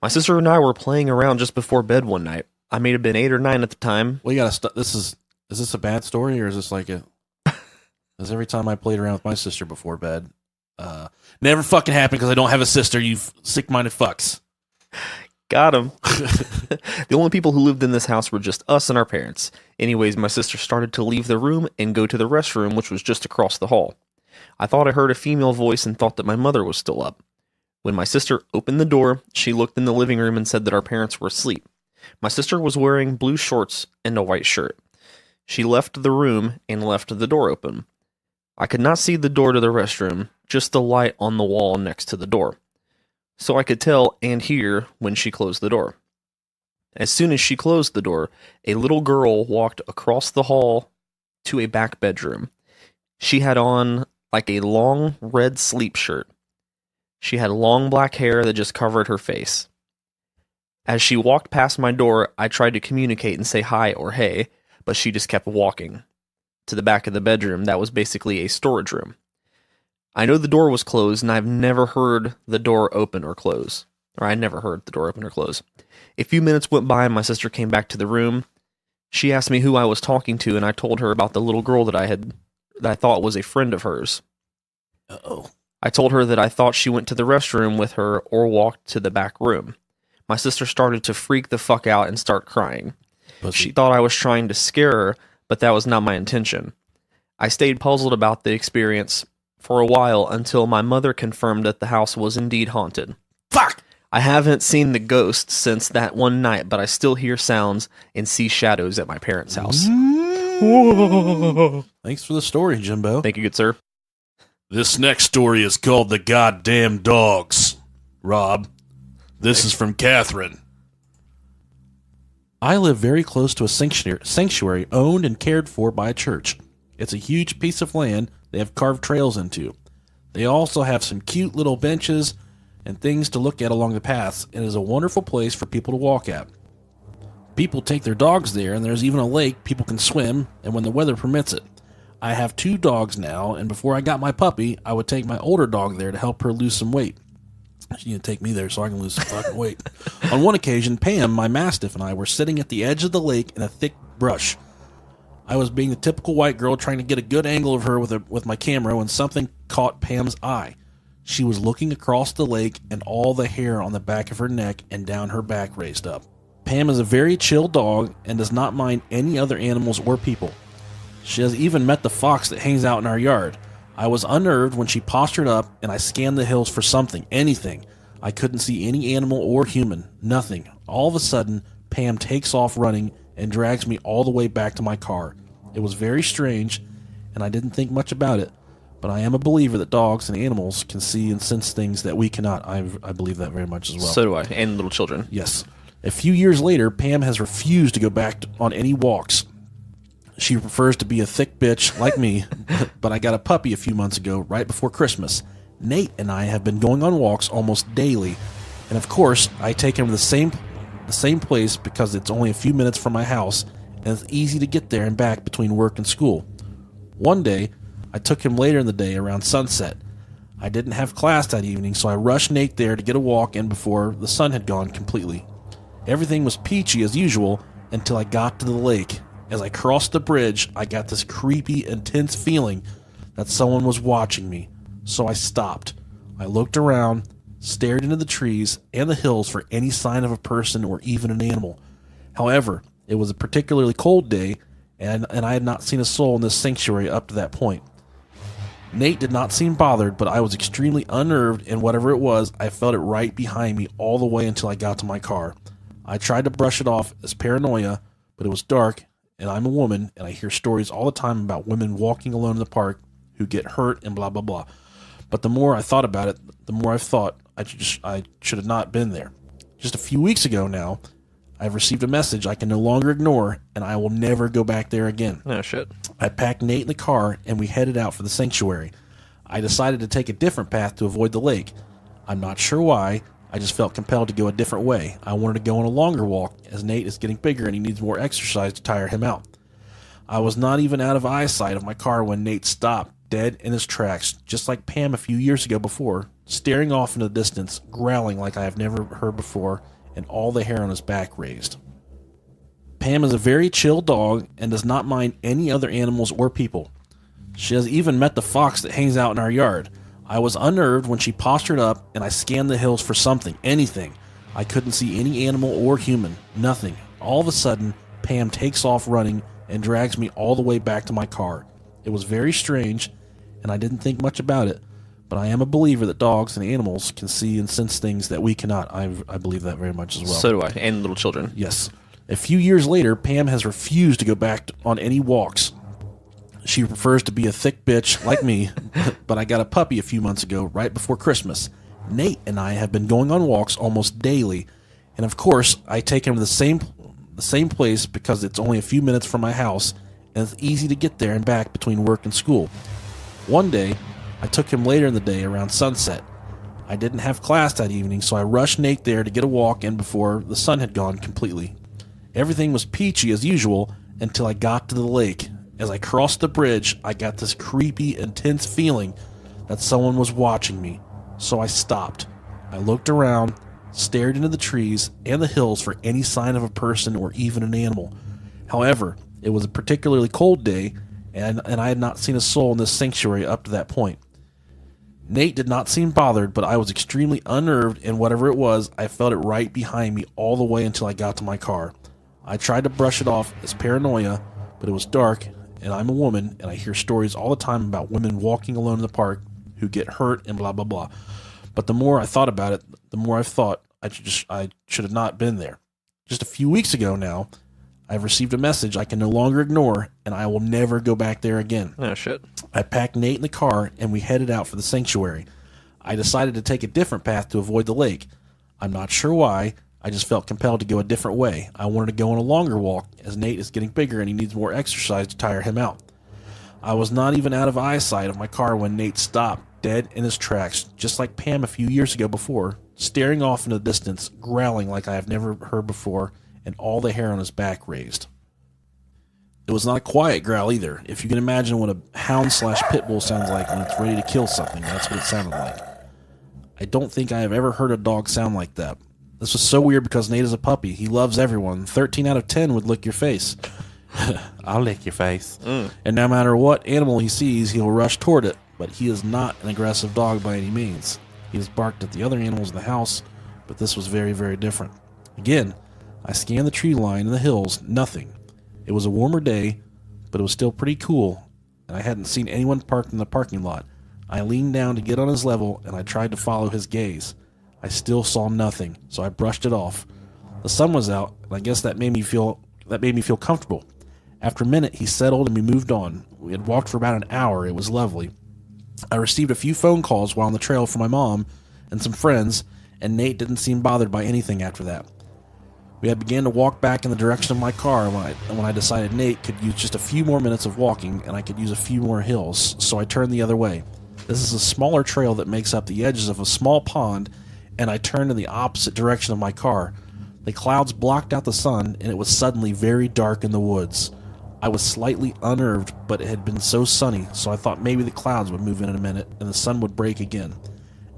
My sister and I were playing around just before bed one night. I may have been 8 or 9 at the time. We gotta stop. Is this a bad story, or is this like a? Because every time I played around with my sister before bed, never fucking happened because I don't have a sister. You sick-minded fucks. Got him. The only people who lived in this house were just us and our parents. Anyways, my sister started to leave the room and go to the restroom, which was just across the hall. I thought I heard a female voice and thought that my mother was still up. When my sister opened the door, she looked in the living room and said that our parents were asleep. My sister was wearing blue shorts and a white shirt. She left the room and left the door open. I could not see the door to the restroom, just the light on the wall next to the door. So I could tell and hear when she closed the door. As soon as she closed the door, a little girl walked across the hall to a back bedroom. She had on like a long red sleep shirt. She had long black hair that just covered her face. As she walked past my door, I tried to communicate and say hi or hey, but she just kept walking to the back of the bedroom that was basically a storage room. I know the door was closed, and I've never heard the door open or close. Or I never heard the door open or close. A few minutes went by, and my sister came back to the room. She asked me who I was talking to, and I told her about the little girl that I thought was a friend of hers. Uh-oh. I told her that I thought she went to the restroom with her or walked to the back room. My sister started to freak the fuck out and start crying. Pussy. She thought I was trying to scare her, but that was not my intention. I stayed puzzled about the experience for a while until my mother confirmed that the house was indeed haunted. Fuck! I haven't seen the ghost since that one night, but I still hear sounds and see shadows at my parents' house. Thanks for the story, Jimbo. Thank you, good sir. This next story is called The Goddamn Dogs. Rob, this is from Catherine. I live very close to a sanctuary owned and cared for by a church. It's a huge piece of land they have carved trails into. They also have some cute little benches and things to look at along the paths, and it is a wonderful place for people to walk at. People take their dogs there, and there's even a lake people can swim, and when the weather permits it. I have 2 dogs now, and before I got my puppy, I would take my older dog there to help her lose some weight. She didn't take me there so I can lose some fucking weight. On one occasion, Pam, my mastiff, and I were sitting at the edge of the lake in a thick brush. I was being the typical white girl trying to get a good angle of her with my camera when something caught Pam's eye. She was looking across the lake and all the hair on the back of her neck and down her back raised up. Pam is a very chill dog and does not mind any other animals or people. She has even met the fox that hangs out in our yard. I was unnerved when she postured up and I scanned the hills for something, anything. I couldn't see any animal or human, nothing. All of a sudden, Pam takes off running and drags me all the way back to my car. It was very strange, and I didn't think much about it, but I am a believer that dogs and animals can see and sense things that we cannot. I believe that very much as well. So do I, and little children. Yes. A few years later, Pam has refused to go back on any walks. She prefers to be a thick bitch like me, but I got a puppy a few months ago, right before Christmas. Nate and I have been going on walks almost daily, and of course, I take him to the same place because it's only a few minutes from my house, and it's easy to get there and back between work and school. One day, I took him later in the day around sunset. I didn't have class that evening, so I rushed Nate there to get a walk in before the sun had gone completely. Everything was peachy as usual until I got to the lake. As I crossed the bridge, I got this creepy, intense feeling that someone was watching me, so I stopped. I looked around, stared into the trees and the hills for any sign of a person or even an animal. However, it was a particularly cold day, and I had not seen a soul in this sanctuary up to that point. Nate did not seem bothered, but I was extremely unnerved, and whatever it was, I felt it right behind me all the way until I got to my car. I tried to brush it off as paranoia, but it was dark, and I'm a woman, and I hear stories all the time about women walking alone in the park who get hurt and blah, blah, blah. But the more I thought about it, the more I thought I should have not been there. Just a few weeks ago now, I've received a message I can no longer ignore, and I will never go back there again. Oh, shit. I packed Nate in the car, and we headed out for the sanctuary. I decided to take a different path to avoid the lake. I'm not sure why. I just felt compelled to go a different way. I wanted to go on a longer walk, as Nate is getting bigger and he needs more exercise to tire him out. I was not even out of eyesight of my car when Nate stopped, dead in his tracks, just like Pam a few years ago before, staring off into the distance, growling like I have never heard before, and all the hair on his back raised. Pam is a very chill dog and does not mind any other animals or people. She has even met the fox that hangs out in our yard. I was unnerved when she postured up and I scanned the hills for something, anything. I couldn't see any animal or human, nothing. All of a sudden, Pam takes off running and drags me all the way back to my car. It was very strange, and I didn't think much about it, but I am a believer that dogs and animals can see and sense things that we cannot. I believe that very much as well. So do I, and little children. Yes. A few years later, Pam has refused to go back on any walks. She prefers to be a thick bitch like me, but I got a puppy a few months ago, right before Christmas. Nate and I have been going on walks almost daily, and of course, I take him to the same place because it's only a few minutes from my house, and it's easy to get there and back between work and school. One day, I took him later in the day around sunset. I didn't have class that evening, so I rushed Nate there to get a walk in before the sun had gone completely. Everything was peachy as usual until I got to the lake. As I crossed the bridge, I got this creepy, intense feeling that someone was watching me, so I stopped. I looked around, stared into the trees and the hills for any sign of a person or even an animal. However, it was a particularly cold day, and I had not seen a soul in this sanctuary up to that point. Nate did not seem bothered, but I was extremely unnerved, and whatever it was, I felt it right behind me all the way until I got to my car. I tried to brush it off as paranoia, but it was dark, and I'm a woman, and I hear stories all the time about women walking alone in the park who get hurt and blah, blah, blah. But the more I thought about it, the more I thought I should have not been there. Just a few weeks ago now, I've received a message I can no longer ignore, and I will never go back there again. Oh, shit. I packed Nate in the car, and we headed out for the sanctuary. I decided to take a different path to avoid the lake. I'm not sure why. I just felt compelled to go a different way. I wanted to go on a longer walk, as Nate is getting bigger and he needs more exercise to tire him out. I was not even out of eyesight of my car when Nate stopped, dead in his tracks, just like Pam a few years ago before, staring off into the distance, growling like I have never heard before, and all the hair on his back raised. It was not a quiet growl either. If you can imagine what a hound/pit bull sounds like when it's ready to kill something, that's what it sounded like. I don't think I have ever heard a dog sound like that. This was so weird because Nate is a puppy. He loves everyone. 13 out of 10 would lick your face. I'll lick your face. And no matter what animal he sees, he'll rush toward it. But he is not an aggressive dog by any means. He has barked at the other animals in the house, but this was very, very different. Again, I scanned the tree line and the hills. Nothing. It was a warmer day, but it was still pretty cool, and I hadn't seen anyone parked in the parking lot. I leaned down to get on his level, and I tried to follow his gaze. I still saw nothing, so I brushed it off. The sun was out, and I guess that made me feel comfortable. After a minute, he settled and we moved on. We had walked for about an hour. It was lovely. I received a few phone calls while on the trail from my mom and some friends, and Nate didn't seem bothered by anything after that. We had began to walk back in the direction of my car when I decided Nate could use just a few more minutes of walking and I could use a few more hills, so I turned the other way. This is a smaller trail that makes up the edges of a small pond, and I turned in the opposite direction of my car. The clouds blocked out the sun, and it was suddenly very dark in the woods. I was slightly unnerved, but it had been so sunny, so I thought maybe the clouds would move in a minute and the sun would break again.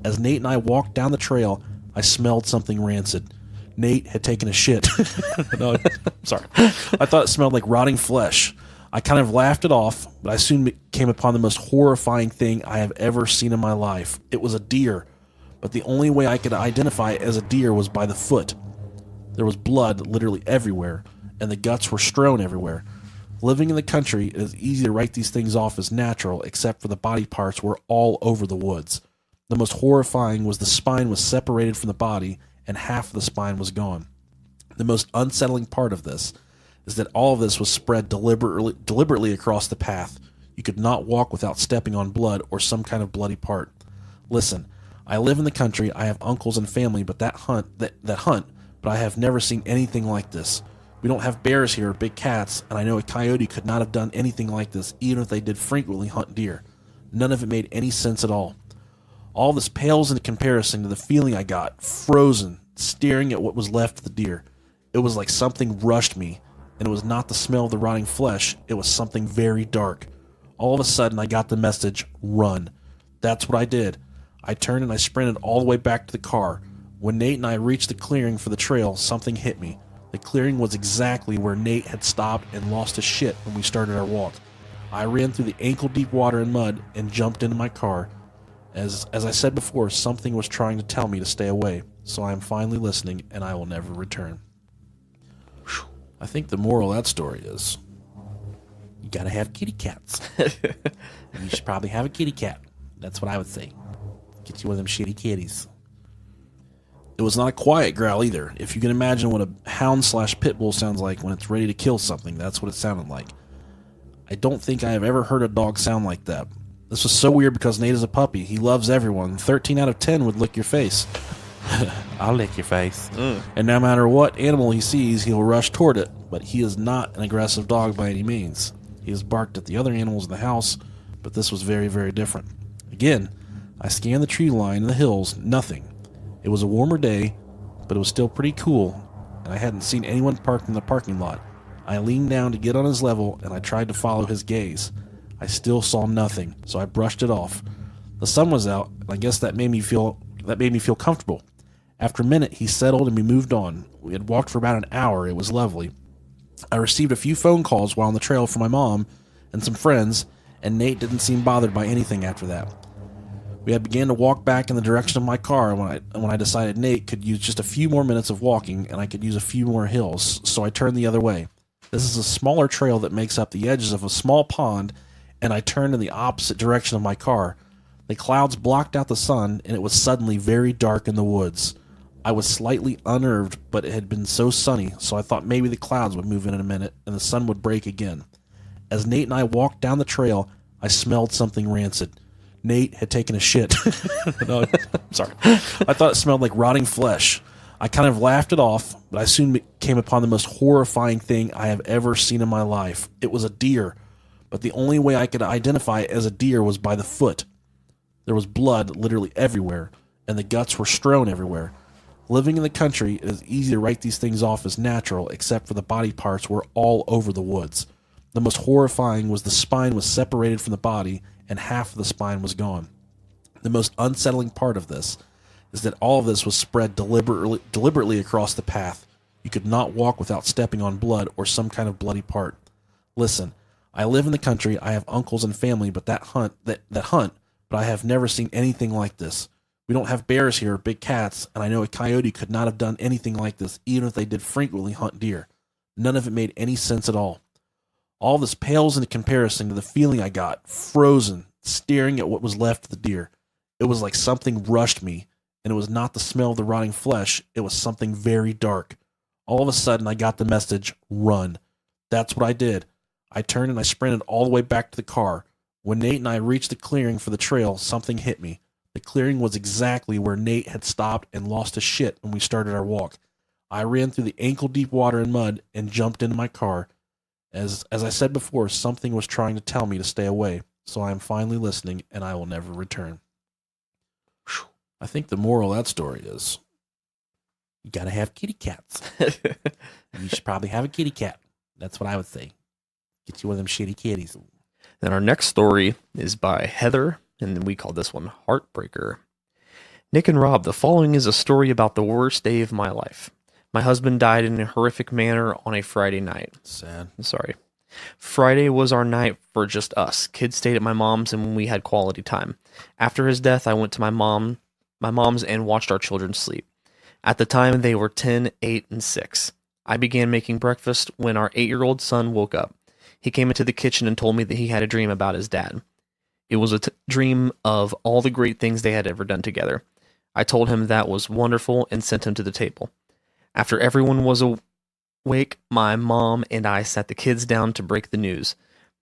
As Nate and I walked down the trail, I smelled something rancid. Nate had taken a shit. No, sorry. I thought it smelled like rotting flesh. I kind of laughed it off, but I soon came upon the most horrifying thing I have ever seen in my life. It was a deer, but the only way I could identify it as a deer was by the foot. There was blood literally everywhere, and the guts were strewn everywhere. Living in the country, it is easy to write these things off as natural, except for the body parts were all over the woods. The most horrifying was the spine was separated from the body, and half of the spine was gone. The most unsettling part of this is that all of this was spread deliberately across the path. You could not walk without stepping on blood or some kind of bloody part. Listen, I live in the country, I have uncles and family that hunt, but I have never seen anything like this. We don't have bears here or big cats, and I know a coyote could not have done anything like this, even if they did frequently hunt deer. None of it made any sense at all. All this pales in comparison to the feeling I got, frozen, staring at what was left of the deer. It was like something rushed me, and it was not the smell of the rotting flesh, it was something very dark. All of a sudden, I got the message, run. That's what I did. I turned and I sprinted all the way back to the car. When Nate and I reached the clearing for the trail, something hit me. The clearing was exactly where Nate had stopped and lost his shit when we started our walk. I ran through the ankle-deep water and mud and jumped into my car. As I said before, something was trying to tell me to stay away, so I am finally listening, and I will never return. Whew. I think the moral of that story is, you gotta have kitty cats. You should probably have a kitty cat. That's what I would say. Get you one of them shitty kitties. It was not a quiet growl either. If you can imagine what a hound/pit bull sounds like when it's ready to kill something, that's what it sounded like. I don't think I have ever heard a dog sound like that. This was so weird because Nate is a puppy. He loves everyone. 13 out of 10 would lick your face. I'll lick your face. And no matter what animal he sees, he'll rush toward it. But he is not an aggressive dog by any means. He has barked at the other animals in the house, but this was very, very different. Again, I scanned the tree line and the hills. Nothing. It was a warmer day, but it was still pretty cool, and I hadn't seen anyone parked in the parking lot. I leaned down to get on his level, and I tried to follow his gaze. I still saw nothing, so I brushed it off. The sun was out, and I guess that made me feel comfortable. After a minute, he settled and we moved on. We had walked for about an hour. It was lovely. I received a few phone calls while on the trail from my mom and some friends, and Nate didn't seem bothered by anything after that. We had began to walk back in the direction of my car when I decided Nate could use just a few more minutes of walking and I could use a few more hills, so I turned the other way. This is a smaller trail that makes up the edges of a small pond, and I turned in the opposite direction of my car. The clouds blocked out the sun, and it was suddenly very dark in the woods. I was slightly unnerved, but it had been so sunny, so I thought maybe the clouds would move in a minute and the sun would break again. As Nate and I walked down the trail, I smelled something rancid. Nate had taken a shit. No, I'm sorry. I thought it smelled like rotting flesh. I kind of laughed it off, but I soon came upon the most horrifying thing I have ever seen in my life. It was a deer, but the only way I could identify it as a deer was by the foot. There was blood literally everywhere, and the guts were strewn everywhere. Living in the country, it is easy to write these things off as natural, except for the body parts were all over the woods. The most horrifying was the spine was separated from the body, and half of the spine was gone. The most unsettling part of this is that all of this was spread deliberately across the path. You could not walk without stepping on blood or some kind of bloody part. Listen, I live in the country, I have uncles and family that hunt, but I have never seen anything like this. We don't have bears here or big cats, and I know a coyote could not have done anything like this, even if they did frequently hunt deer. None of it made any sense at all. All this pales into comparison to the feeling I got, frozen, staring at what was left of the deer. It was like something rushed me, and it was not the smell of the rotting flesh, it was something very dark. All of a sudden, I got the message, run. That's what I did. I turned and I sprinted all the way back to the car. When Nate and I reached the clearing for the trail, something hit me. The clearing was exactly where Nate had stopped and lost his shit when we started our walk. I ran through the ankle-deep water and mud and jumped into my car. As I said before, something was trying to tell me to stay away, so I am finally listening, and I will never return. Whew. I think the moral of that story is, you gotta have kitty cats. You should probably have a kitty cat. That's what I would say. Get you one of them shitty kitties. Then our next story is by Heather, and we call this one Heartbreaker. Nick and Rob, the following is a story about the worst day of my life. My husband died in a horrific manner on a Friday night. Sad. Sorry. Friday was our night for just us. Kids stayed at my mom's and we had quality time. After his death, I went to my mom's and watched our children sleep. At the time, they were 10, 8, and 6. I began making breakfast when our 8-year-old son woke up. He came into the kitchen and told me that he had a dream about his dad. It was a dream of all the great things they had ever done together. I told him that was wonderful and sent him to the table. After everyone was awake, my mom and I sat the kids down to break the news.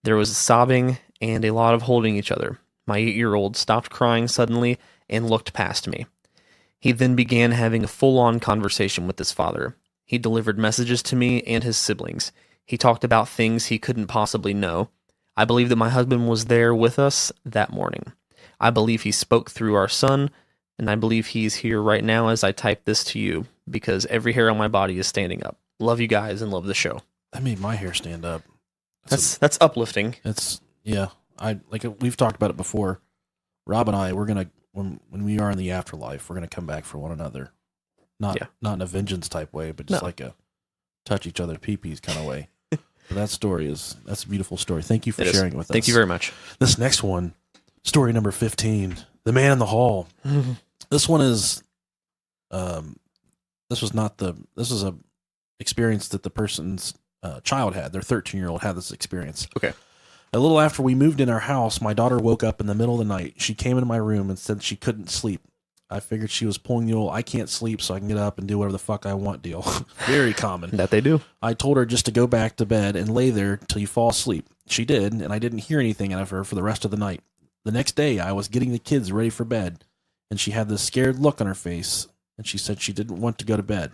There was sobbing and a lot of holding each other. My 8-year-old stopped crying suddenly and looked past me. He then began having a full-on conversation with his father. He delivered messages to me and his siblings. He talked about things he couldn't possibly know. I believe that my husband was there with us that morning. I believe he spoke through our son, and I believe he's here right now as I type this to you, because every hair on my body is standing up. Love you guys and love the show. That made my hair stand up. That's uplifting. Yeah. We've talked about it before. Rob and I, we're gonna when we are in the afterlife, we're gonna come back for one another. Not Yeah. not in a vengeance type way, but just No. like a touch each other pee-pees kind of way. But that's a beautiful story. Thank you for It is. sharing it with us. Thank you very much. This next one, story number 15, The Man in the Hall. This one is, this was a experience that the person's child had. Their 13-year-old had this experience. Okay. A little after we moved in our house, my daughter woke up in the middle of the night. She came into my room and said she couldn't sleep. I figured she was pulling the old I can't sleep so I can get up and do whatever the fuck I want deal. Very common. That they do. I told her just to go back to bed and lay there till you fall asleep. She did, and I didn't hear anything out of her for the rest of the night. The next day, I was getting the kids ready for bed, and she had this scared look on her face, and she said she didn't want to go to bed.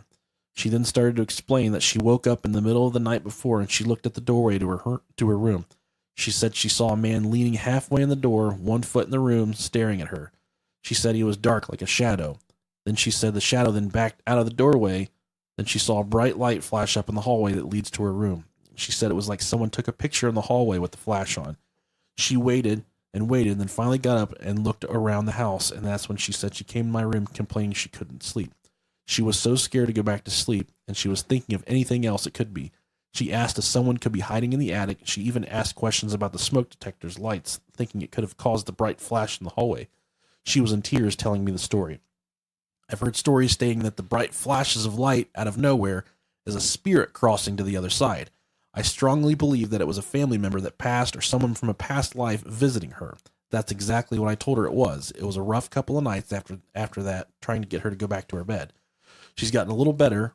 She then started to explain that she woke up in the middle of the night before, and she looked at the doorway to her room. She said she saw a man leaning halfway in the door, 1 foot in the room, staring at her. She said he was dark like a shadow. Then she said the shadow then backed out of the doorway. Then she saw a bright light flash up in the hallway that leads to her room. She said it was like someone took a picture in the hallway with the flash on. She waited and waited, and then finally got up and looked around the house, and that's when she said she came to my room complaining she couldn't sleep. She was so scared to go back to sleep, and she was thinking of anything else it could be. She asked if someone could be hiding in the attic. She even asked questions about the smoke detector's lights, thinking it could have caused the bright flash in the hallway. She was in tears telling me the story. I've heard stories stating that the bright flashes of light out of nowhere is a spirit crossing to the other side. I strongly believe that it was a family member that passed or someone from a past life visiting her. That's exactly what I told her it was. It was a rough couple of nights after that, trying to get her to go back to her bed. She's gotten a little better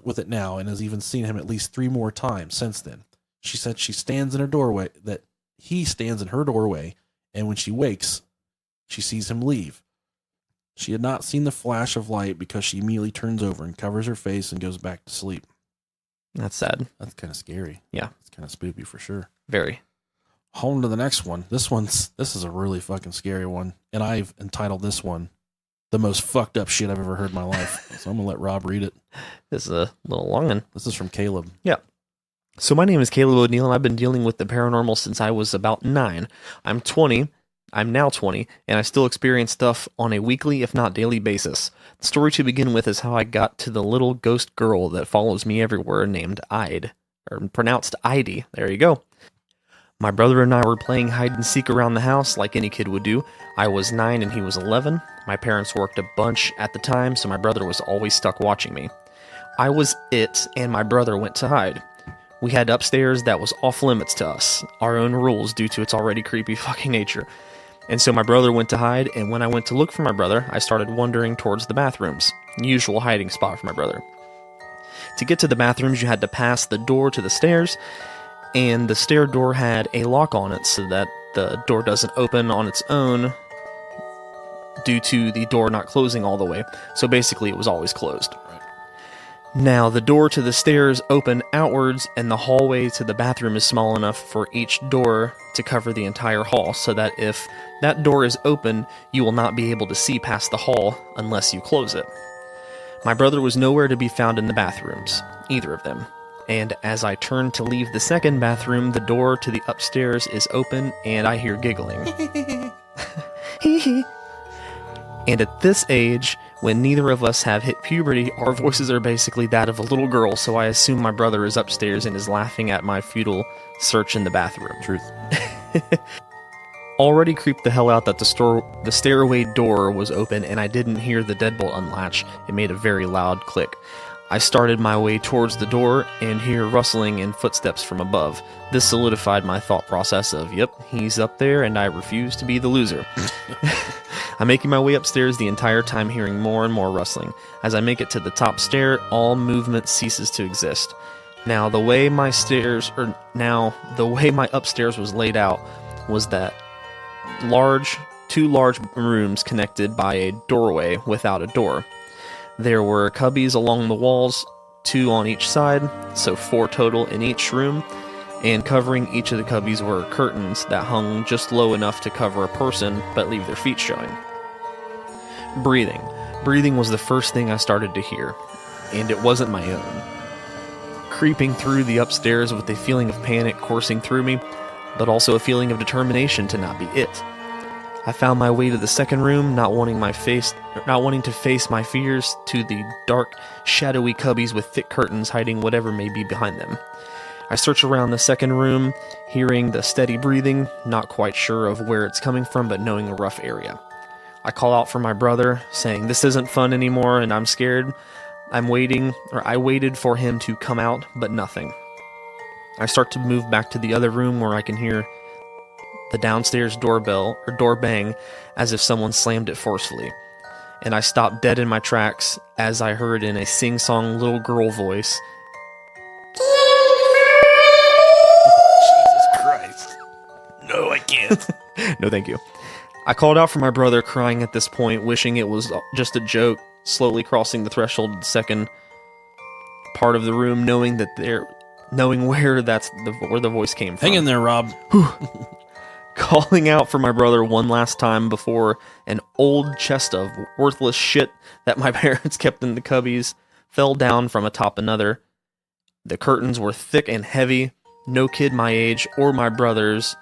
with it now and has even seen him at least 3 more times since then. She said she stands in her doorway, that he stands in her doorway, and when she wakes, she sees him leave. She had not seen the flash of light because she immediately turns over and covers her face and goes back to sleep. That's sad. That's kind of scary. Yeah. It's kind of spooky for sure. Very. On to the next one. This is a really fucking scary one, and I've entitled this one the most fucked up shit I've ever heard in my life. So I'm gonna let Rob read it. This is a little long one. This is from Caleb. Yeah. So my name is Caleb O'Neill, and I've been dealing with the paranormal since I was about 9. I'm now 20, and I still experience stuff on a weekly, if not daily basis. The story to begin with is how I got to the little ghost girl that follows me everywhere named Ide, or pronounced Idie. There you go. My brother and I were playing hide and seek around the house like any kid would do. I was 9 and he was 11. My parents worked a bunch at the time, so my brother was always stuck watching me. I was it, and my brother went to hide. We had upstairs that was off limits to us, our own rules due to its already creepy fucking nature. And so my brother went to hide, and when I went to look for my brother, I started wandering towards the bathrooms, usual hiding spot for my brother. To get to the bathrooms, you had to pass the door to the stairs, and the stair door had a lock on it so that the door doesn't open on its own due to the door not closing all the way. So basically, it was always closed. Now, the door to the stairs open outwards, and the hallway to the bathroom is small enough for each door to cover the entire hall, so that if that door is open, you will not be able to see past the hall unless you close it. My brother was nowhere to be found in the bathrooms, either of them, and as I turn to leave the second bathroom, the door to the upstairs is open, and I hear giggling. And at this age, when neither of us have hit puberty, our voices are basically that of a little girl, so I assume my brother is upstairs and is laughing at my futile search in the bathroom. Truth. Already creeped the hell out that the stairway door was open and I didn't hear the deadbolt unlatch. It made a very loud click. I started my way towards the door and hear rustling and footsteps from above. This solidified my thought process of, yep, he's up there and I refuse to be the loser. I'm making my way upstairs the entire time hearing more and more rustling. As I make it to the top stair, all movement ceases to exist. Now, the way my upstairs was laid out was that two large rooms connected by a doorway without a door. There were cubbies along the walls, 2 on each side, so 4 total in each room, and covering each of the cubbies were curtains that hung just low enough to cover a person but leave their feet showing. Breathing. Breathing was the first thing I started to hear, and it wasn't my own. Creeping through the upstairs with a feeling of panic coursing through me, but also a feeling of determination to not be it. I found my way to the second room, not wanting to face my fears, to the dark, shadowy cubbies with thick curtains hiding whatever may be behind them. I search around the second room, hearing the steady breathing, not quite sure of where it's coming from, but knowing a rough area. I call out for my brother, saying this isn't fun anymore and I'm scared. I waited for him to come out, but nothing. I start to move back to the other room where I can hear the downstairs door bang as if someone slammed it forcefully. And I stopped dead in my tracks as I heard in a sing-song little girl voice, Jesus Christ. No, I can't. no thank you. I called out for my brother, crying at this point, wishing it was just a joke, slowly crossing the threshold of the second part of the room, knowing where the voice came from. Hang in there, Rob. Calling out for my brother one last time before an old chest of worthless shit that my parents kept in the cubbies fell down from atop another. The curtains were thick and heavy. No kid my age or my brother's,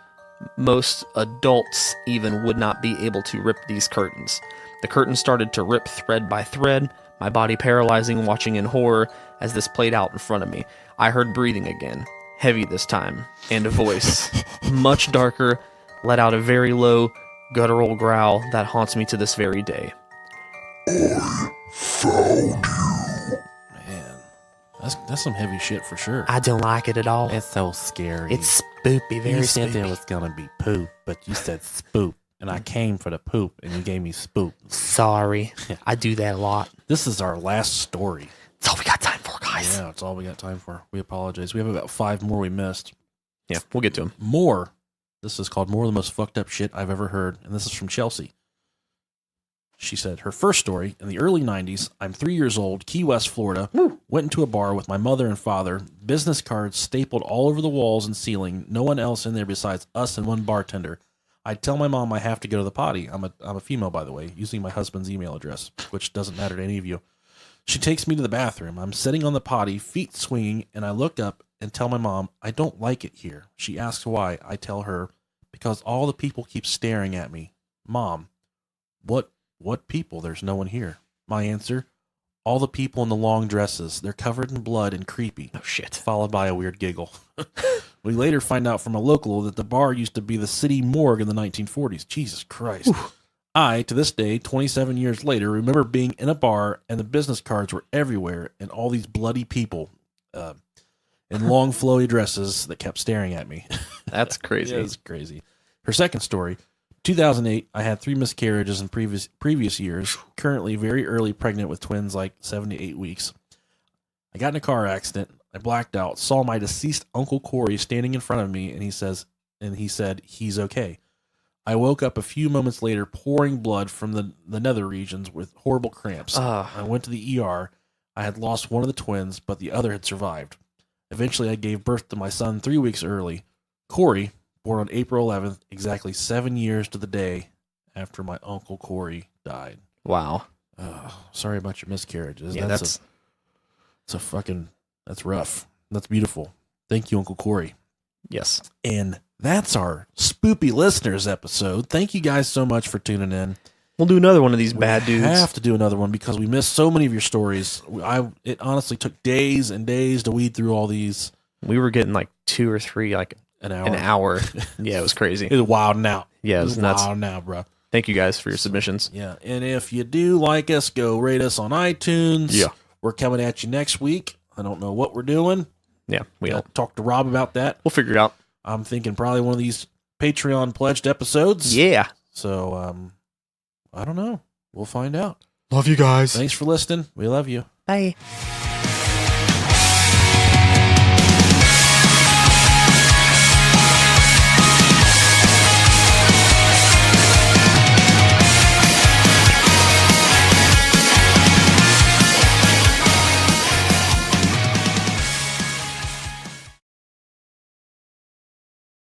most adults even, would not be able to rip these curtains. The curtains started to rip thread by thread, my body paralyzing, watching in horror as this played out in front of me. I heard breathing again, heavy this time, and a voice, much darker, let out a very low, guttural growl that haunts me to this very day. Man, that's some heavy shit for sure. I don't like it at all. It's so scary. It's spoopy, very you said spoopy. there was gonna be poop, but you said spoop, and I came for the poop, and you gave me spoop. Sorry. I do that a lot. This is our last story. That's all we got time for, guys. Yeah, it's all we got time for. We apologize. We have about 5 more we missed. Yeah, we'll get to them. More. This is called More of the Most Fucked Up Shit I've Ever Heard, and this is from Chelsea. She said, her first story, in the early 90s, I'm 3 years old, Key West, Florida, went into a bar with my mother and father, business cards stapled all over the walls and ceiling, no one else in there besides us and one bartender. I tell my mom I have to go to the potty. I'm a female, by the way, using my husband's email address, which doesn't matter to any of you. She takes me to the bathroom. I'm sitting on the potty, feet swinging, and I look up and tell my mom, I don't like it here. She asks why. I tell her, because all the people keep staring at me. Mom, what people? There's no one here. My answer, all the people in the long dresses. They're covered in blood and creepy. Oh, shit. Followed by a weird giggle. We later find out from a local that the bar used to be the city morgue in the 1940s. Jesus Christ. Oof. I, to this day, 27 years later, remember being in a bar and the business cards were everywhere and all these bloody people in long flowy dresses that kept staring at me. That's crazy. It's crazy. Her second story, 2008, I had 3 miscarriages in previous years, currently very early pregnant with twins, like 7 to 8 weeks. I got in a car accident. I blacked out, saw my deceased Uncle Corey standing in front of me, and he said he's okay. I woke up a few moments later, pouring blood from the nether regions with horrible cramps. I went to the ER. I had lost one of the twins, but the other had survived. Eventually, I gave birth to my son 3 weeks early. Corey, born on April 11th, exactly 7 years to the day after my Uncle Corey died. Wow. Sorry about your miscarriages. Yeah, that's rough. That's beautiful. Thank you, Uncle Corey. Yes. And that's our Spoopy Listeners episode. Thank you guys so much for tuning in. We'll do another one of these bad dudes. We have to do another one because we missed so many of your stories. It honestly took days and days to weed through all these. We were getting like 2 or 3, like an hour. Yeah, it was crazy. It was wild now. Yeah, it was nuts. Wild now, bro. Thank you guys for your submissions. Yeah, and if you do like us, go rate us on iTunes. Yeah. We're coming at you next week. I don't know what we're doing. Yeah, we'll talk to Rob about that. We'll figure it out. I'm thinking probably one of these Patreon pledged episodes. Yeah. So, I don't know. We'll find out. Love you guys. Thanks for listening. We love you. Bye.